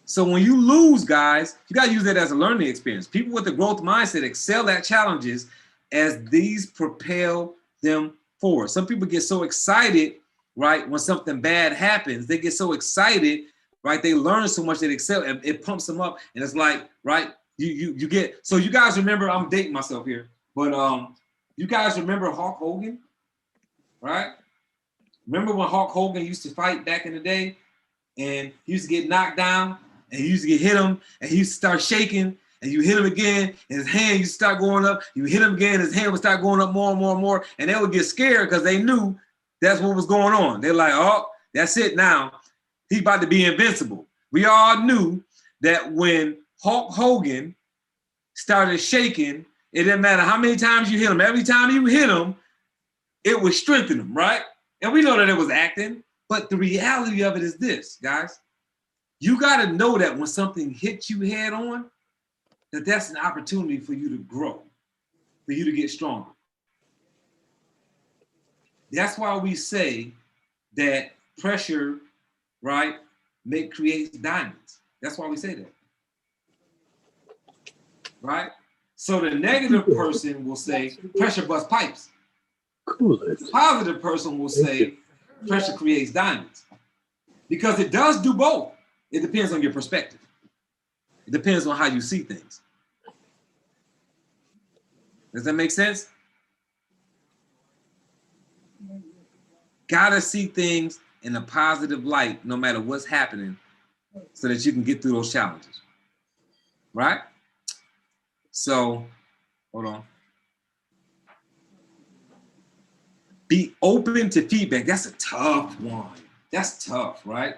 A: So when you lose, guys, you got to use that as a learning experience. People with a growth mindset excel at challenges as these propel them forward. Some people get so excited, right, when something bad happens. They get so excited, right? They learn so much that excel, and it pumps them up. And it's like, right, you get, so you guys remember, I'm dating myself here, but you guys remember Hulk Hogan, right? Remember when Hulk Hogan used to fight back in the day, and he used to get knocked down, and he used to get hit him, and he used to start shaking, and you hit him again, and his hand used to start going up. You hit him again, his hand would start going up more and more and more, and they would get scared because they knew that's what was going on. They're like, oh, that's it now. He's about to be invincible. We all knew that when Hulk Hogan started shaking It didn't matter how many times you hit them. Every time you hit them, it would strengthen them, right? And we know that it was acting, but the reality of it is this, guys. You got to know that when something hits you head on, that's an opportunity for you to grow, for you to get stronger. That's why we say that pressure, right, creates diamonds. That's why we say that, right? So the negative person will say pressure busts pipes. The positive person will say pressure creates diamonds, because it does do both. It depends on your perspective. It depends on how you see things. Does that make sense? Gotta see things in a positive light, no matter what's happening, so that you can get through those challenges, right? So, hold on. Be open to feedback. That's a tough one. That's tough, right?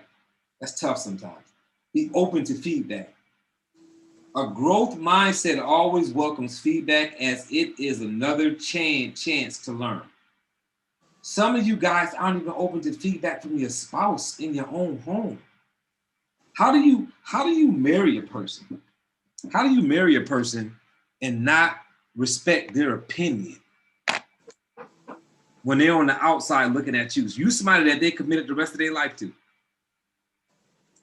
A: That's tough sometimes. Be open to feedback. A growth mindset always welcomes feedback, as it is another chance to learn. Some of you guys aren't even open to feedback from your spouse in your own home. How do you marry a person? How do you marry a person and not respect their opinion when they're on the outside looking at you? You somebody that they committed the rest of their life to,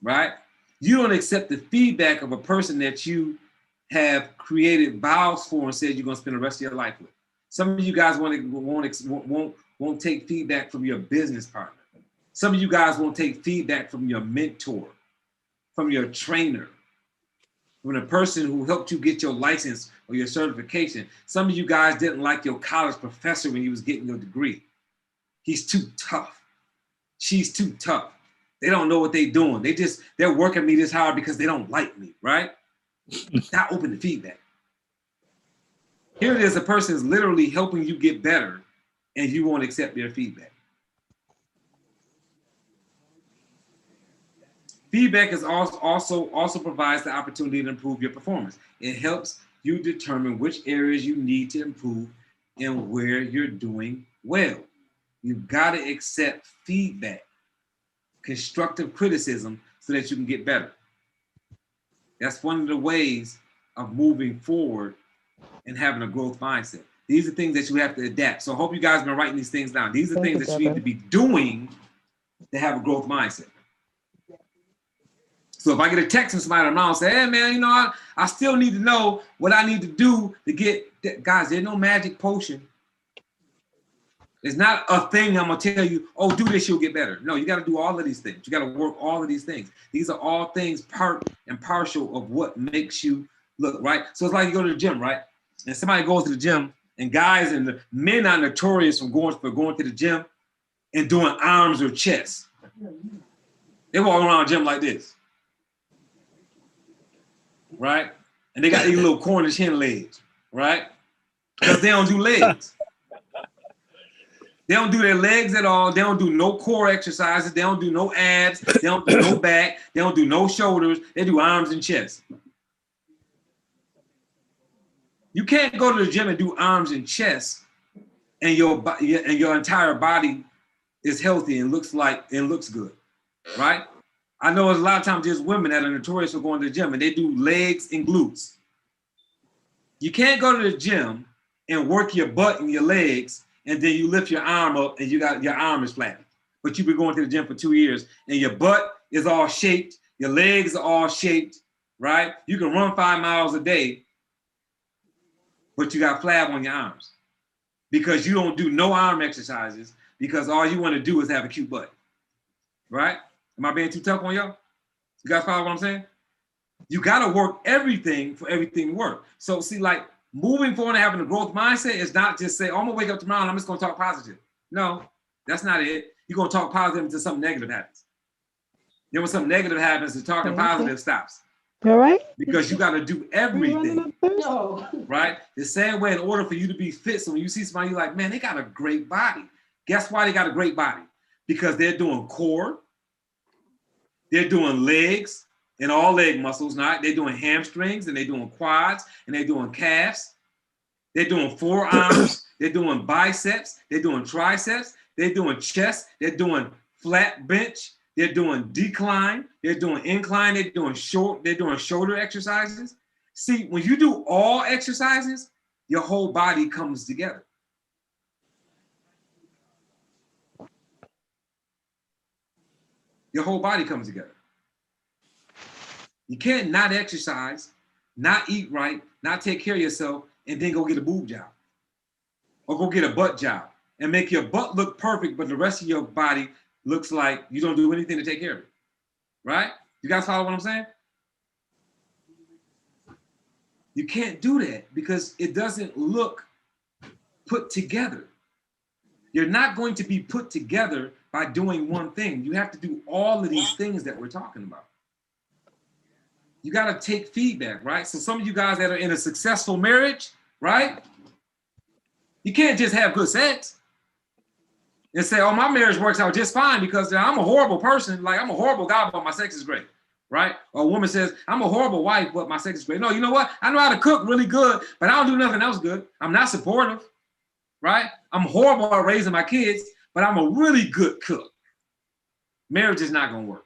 A: right? You don't accept the feedback of a person that you have created vows for and said you're going to spend the rest of your life with. Some of you guys won't take feedback from your business partner. Some of you guys won't take feedback from your mentor, from your trainer, from the person who helped you get your license or your certification. Some of you guys didn't like your college professor when you was getting your degree. He's too tough. She's too tough. They don't know what they're doing. They're working me this hard because they don't like me, right? Not open to feedback. Here it is, a person is literally helping you get better, and you won't accept their feedback. Feedback is also provides the opportunity to improve your performance. It helps you determine which areas you need to improve and where you're doing well. You've got to accept feedback, constructive criticism, so that you can get better. That's one of the ways of moving forward and having a growth mindset. These are things that you have to adapt. So I hope you guys have been writing these things down. These are things that you need to be doing to have a growth mindset. So if I get a text from somebody tomorrow and say, hey man, you know, I still need to know what I need to do to get, guys, there's no magic potion. It's not a thing I'm gonna tell you, oh, do this, you'll get better. No, you gotta do all of these things. You gotta work all of these things. These are all things part and partial of what makes you look, right? So it's like you go to the gym, right? And somebody goes to the gym, and guys and the men are notorious for going to the gym and doing arms or chest. They walk around the gym like this, right? And they got these little Cornish hen legs, right? Because they don't do legs. They don't do their legs at all. They don't do no core exercises. They don't do no abs. They don't do no back. They don't do no shoulders. They do arms and chest. You can't go to the gym and do arms and chest and your entire body is healthy and looks good, right? I know a lot of times there's women that are notorious for going to the gym and they do legs and glutes. You can't go to the gym and work your butt and your legs and then you lift your arm up and your arm is flat. But you've been going to the gym for 2 years and your butt is all shaped, your legs are all shaped, right? You can run 5 miles a day, but you got flab on your arms because you don't do no arm exercises because all you want to do is have a cute butt, right? Am I being too tough on y'all? You guys follow what I'm saying? You got to work everything for everything to work. So see, like moving forward and having a growth mindset is not just say, oh, I'm gonna wake up tomorrow and I'm just gonna talk positive. No, that's not it. You're gonna talk positive until something negative happens. Then when something negative happens, the talking positive stops.
F: All right.
A: Because you got to do everything, right? The same way, in order for you to be fit, so when you see somebody, you're like, man, they got a great body. Guess why they got a great body? Because they're doing core, they're doing legs and all leg muscles, not they're doing hamstrings and they're doing quads and they're doing calves. They're doing forearms, they're doing biceps, they're doing triceps, they're doing chest, they're doing flat bench, they're doing decline, they're doing incline, they're doing shoulder exercises. See, when you do all exercises, your whole body comes together. Your whole body comes together. You can't not exercise, not eat right, not take care of yourself, and then go get a boob job or go get a butt job and make your butt look perfect, but the rest of your body looks like you don't do anything to take care of it, right? You guys follow what I'm saying? You can't do that because it doesn't look put together. You're not going to be put together by doing one thing. You have to do all of these things that we're talking about. You got to take feedback, right? So some of you guys that are in a successful marriage, right? You can't just have good sex and say, oh, my marriage works out just fine because I'm a horrible person. Like, I'm a horrible guy, but my sex is great, right? Or a woman says, I'm a horrible wife, but my sex is great. No, you know what? I know how to cook really good, but I don't do nothing else good. I'm not supportive, right? I'm horrible at raising my kids, but I'm a really good cook. Marriage is not going to work.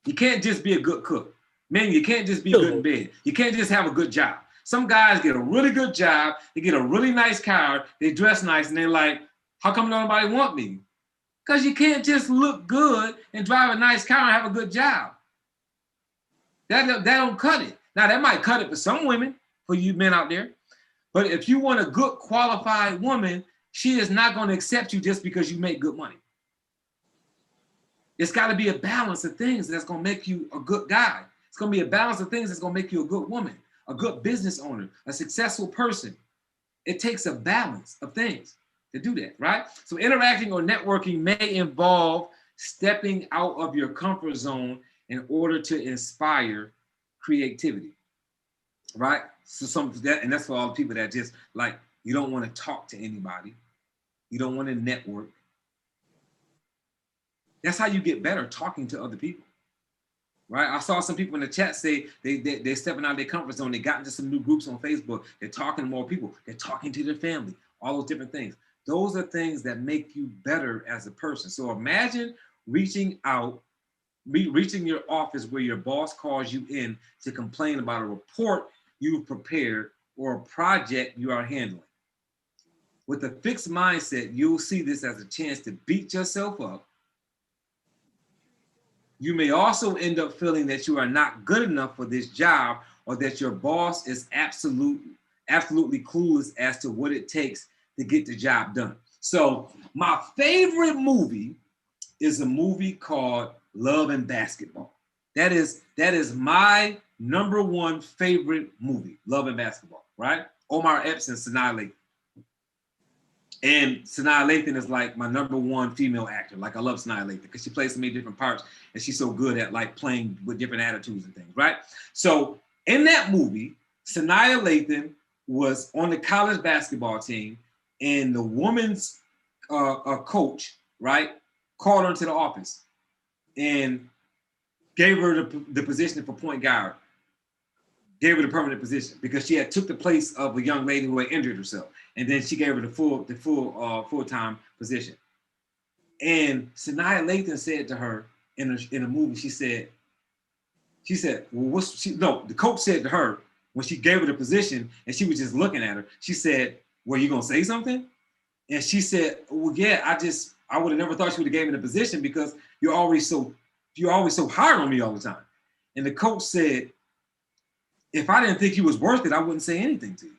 A: You can't just be a good cook. Man, you can't just be good in bed. You can't just have a good job. Some guys get a really good job, they get a really nice car, they dress nice, and they're like, how come nobody want me? Because you can't just look good and drive a nice car and have a good job. That don't cut it. Now, that might cut it for some women, for you men out there. But if you want a good qualified woman, she is not going to accept you just because you make good money. It's got to be a balance of things that's going to make you a good guy. It's going to be a balance of things that's going to make you a good woman, a good business owner, a successful person. It takes a balance of things to do that, right? So interacting or networking may involve stepping out of your comfort zone in order to inspire creativity, right? So and that's for all the people that just like, you don't want to talk to anybody. You don't want to network. That's how you get better, talking to other people, right? I saw some people in the chat say they're stepping out of their comfort zone. They got into some new groups on Facebook. They're talking to more people. They're talking to their family, all those different things. Those are things that make you better as a person. So imagine reaching your office where your boss calls you in to complain about a report you've prepared or a project you are handling. With a fixed mindset, you'll see this as a chance to beat yourself up. You may also end up feeling that you are not good enough for this job or that your boss is absolutely clueless as to what it takes to get the job done. So my favorite movie is a movie called Love and Basketball. That is my number one favorite movie, Love and Basketball, right? Omar Epps and Sanaa Lathan. And Sanaa Lathan is like my number one female actor. Like, I love Sanaa Lathan because she plays so many different parts and she's so good at like playing with different attitudes and things, right? So in that movie, Sanaa Lathan was on the college basketball team and the woman's coach, right, called her into the office and gave her the position for point guard, gave her the permanent position because she had took the place of a young lady who had injured herself. And then she gave her the full-time position. And Sanaa Lathan said to her in a movie, she said, well, the coach said to her when she gave her the position and she was just looking at her, she said, well, you gonna say something? And she said, well, yeah, I would have never thought she would have gave me the position because you're always so hard on me all the time. And the coach said, if I didn't think you was worth it, I wouldn't say anything to you.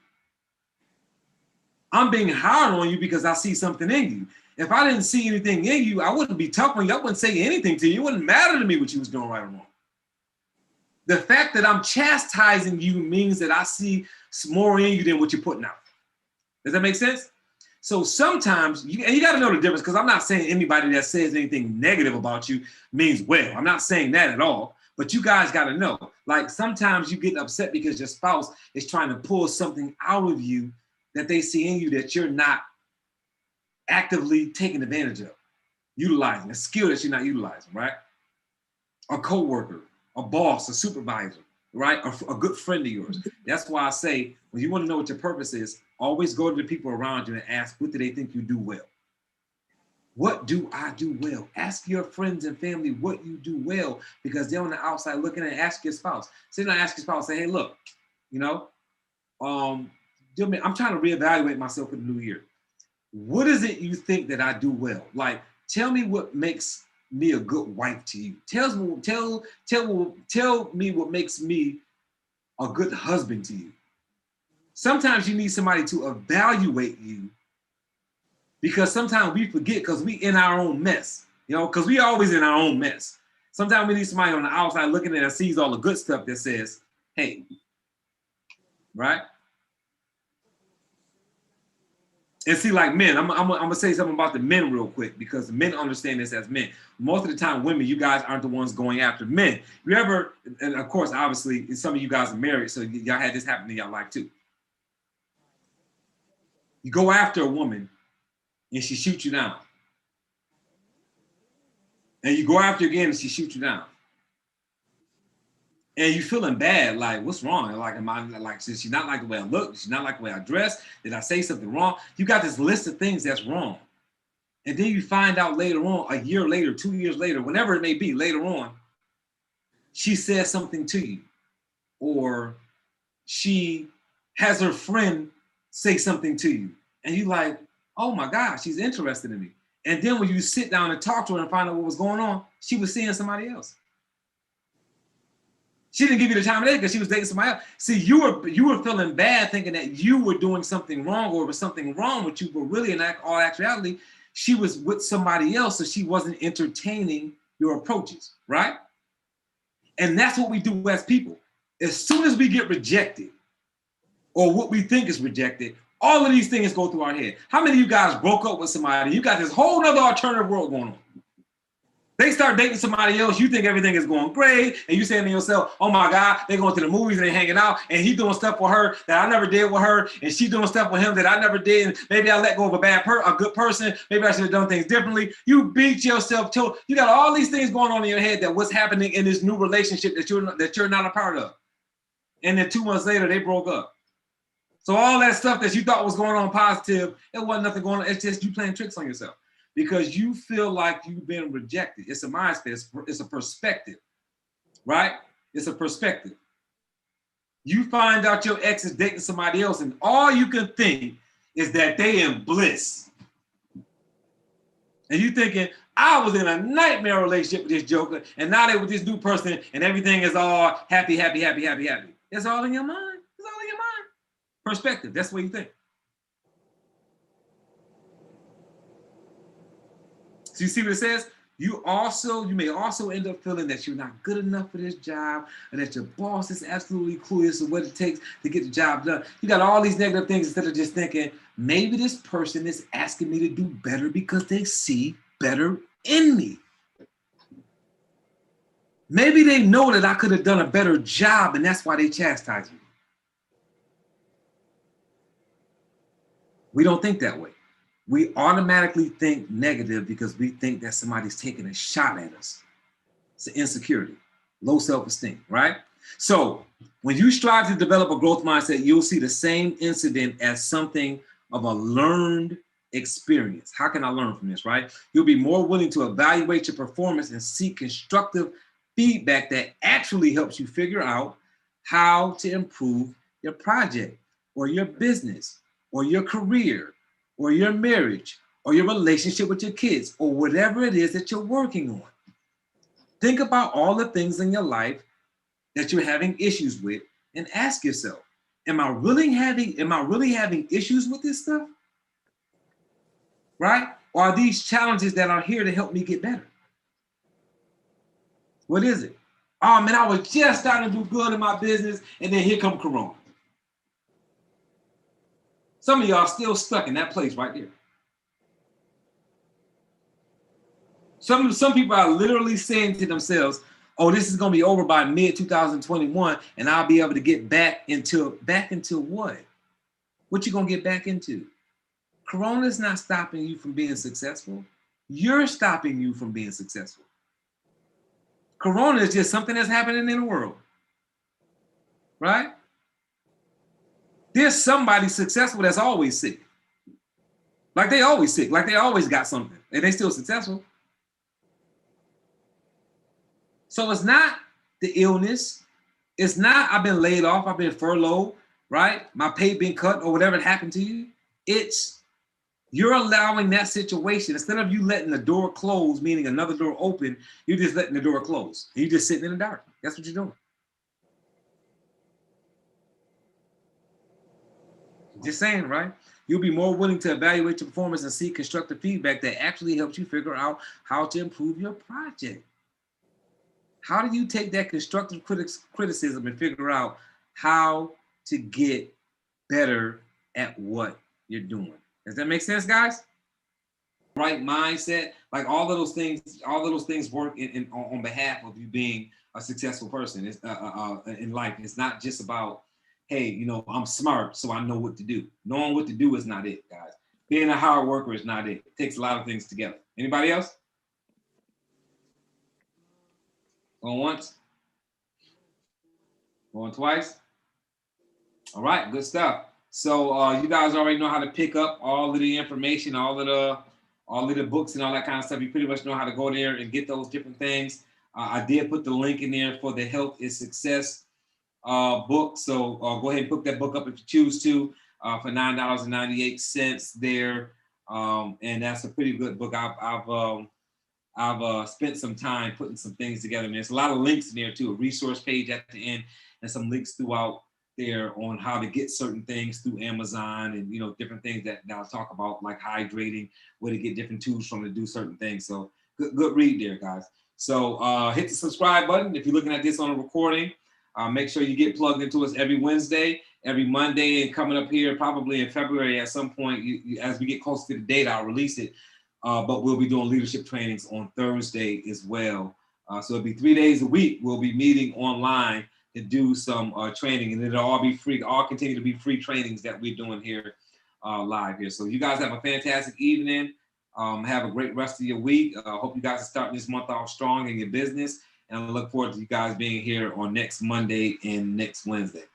A: I'm being hard on you because I see something in you. If I didn't see anything in you, I wouldn't be tough on you. I wouldn't say anything to you. It wouldn't matter to me what you was doing right or wrong. The fact that I'm chastising you means that I see more in you than what you're putting out. Does that make sense? So sometimes, you got to know the difference, because I'm not saying anybody that says anything negative about you means well. I'm not saying that at all. But you guys got to know, like, sometimes you get upset because your spouse is trying to pull something out of you that they see in you that you're not actively taking advantage of, utilizing, a skill that you're not utilizing, right? A coworker, a boss, a supervisor, right? A good friend of yours. That's why I say, when you want to know what your purpose is, always go to the people around you and ask, what do they think you do well? What do I do well? Ask your friends and family what you do well, because they're on the outside looking, and ask your spouse. Sit down and ask your spouse, say, hey, look, you know, I'm trying to reevaluate myself for the new year. What is it you think that I do well? Like, tell me what makes me a good wife to you. Tell me what makes me a good husband to you. Sometimes you need somebody to evaluate you, because sometimes we forget, because we in our own mess, you know, because we always in our own mess. Sometimes we need somebody on the outside looking at us, sees all the good stuff that says, hey, right? And see, like men, I'm gonna say something about the men real quick, because the men understand this as men. Most of the time, women, you guys aren't the ones going after men. You ever, and of course, obviously, some of you guys are married, so y'all had this happen in your life too. You go after a woman, and she shoots you down. And you go after again, and she shoots you down. And you feeling bad, like, what's wrong? Like, am I like, did she not like the way I look? Did she not like the way I dress? Did I say something wrong? You got this list of things that's wrong. And then you find out later on, a year later, 2 years later, whenever it may be, later on, she says something to you, or she has her friend say something to you, and you like, oh my God, she's interested in me. And then when you sit down and talk to her and find out what was going on, she was seeing somebody else. She didn't give you the time of day because she was dating somebody else. See, you were feeling bad, thinking that you were doing something wrong, or there was something wrong with you, but really, in all actuality, she was with somebody else, so she wasn't entertaining your approaches, right? And that's what we do as people. As soon as we get rejected, or what we think is rejected, all of these things go through our head. How many of you guys broke up with somebody? You got this whole other alternative world going on. They start dating somebody else, you think everything is going great, and you saying to yourself, oh my God, they're going to the movies and they're hanging out, and he's doing stuff for her that I never did with her, and she's doing stuff with him that I never did, and maybe I let go of a good person, maybe I should have done things differently. You beat yourself till you got all these things going on in your head that what's happening in this new relationship that you're not a part of. And then 2 months later, they broke up. So all that stuff that you thought was going on positive, it wasn't nothing going on, it's just you playing tricks on yourself. Because you feel like you've been rejected. It's a mindset, it's a perspective, right? It's a perspective. You find out your ex is dating somebody else, and all you can think is that they in bliss. And you thinking, I was in a nightmare relationship with this joker, and now they with this new person, and everything is all happy, happy, happy, happy, happy. It's all in your mind. It's all in your mind. Perspective, that's what you think. So you see what it says? You may also end up feeling that you're not good enough for this job, or that your boss is absolutely clueless of what it takes to get the job done. You got all these negative things instead of just thinking, maybe this person is asking me to do better because they see better in me. Maybe they know that I could have done a better job, and that's why they chastise me. We don't think that way. We automatically think negative because we think that somebody's taking a shot at us. It's an insecurity, low self-esteem, right? So when you strive to develop a growth mindset, you'll see the same incident as something of a learned experience. How can I learn from this, right? You'll be more willing to evaluate your performance and seek constructive feedback that actually helps you figure out how to improve your project or your business or your career or your marriage, or your relationship with your kids, or whatever it is that you're working on. Think about all the things in your life that you're having issues with, and ask yourself, am I really having issues with this stuff? Right? Or are these challenges that are here to help me get better? What is it? Oh man, I was just starting to do good in my business, and then here come Corona. Some of y'all are still stuck in that place right there. Some people are literally saying to themselves, oh, this is going to be over by mid-2021, and I'll be able to get back into what? What you going to get back into? Corona's not stopping you from being successful. You're stopping you from being successful. Corona is just something that's happening in the world. right? There's somebody successful that's always sick. Like they always sick, like they always got something, and they still successful. So it's not the illness. It's not I've been laid off, I've been furloughed, right? My pay been cut or whatever happened to you. It's you're allowing that situation, instead of you letting the door close, meaning another door open, you're just letting the door close. You're just sitting in the dark. That's what you're doing. Just saying, right? You'll be more willing to evaluate your performance and seek constructive feedback that actually helps you figure out how to improve your project. How do you take that constructive criticism and figure out how to get better at what you're doing? Does that make sense, guys? Right mindset, like all of those things work on behalf of you being a successful person. It's in life. It's not just about, hey, you know, I'm smart, so I know what to do. Knowing what to do is not it, guys. Being a hard worker is not it. It takes a lot of things together. Anybody else? Going once? Going twice? All right, good stuff. So you guys already know how to pick up all of the information, all of the books and all that kind of stuff. You pretty much know how to go there and get those different things. I did put the link in there for the Health is Success book. So go ahead and pick that book up if you choose to for $9.98 there. And that's a pretty good book. I've spent some time putting some things together. And there's a lot of links in there too, a resource page at the end and some links throughout there on how to get certain things through Amazon and, you know, different things that I'll talk about, like hydrating, where to get different tools from to do certain things. So good read there, guys. So hit the subscribe button if you're looking at this on a recording. Make sure you get plugged into us every Wednesday, every Monday, and coming up here probably in February at some point. As we get closer to the date, I'll release it. But we'll be doing leadership trainings on Thursday as well. So it'll be 3 days a week. We'll be meeting online to do some training, and it'll all be free. All continue to be free trainings that we're doing here live here. So you guys have a fantastic evening. Have a great rest of your week. Hope you guys are starting this month off strong in your business. And I look forward to you guys being here on next Monday and next Wednesday.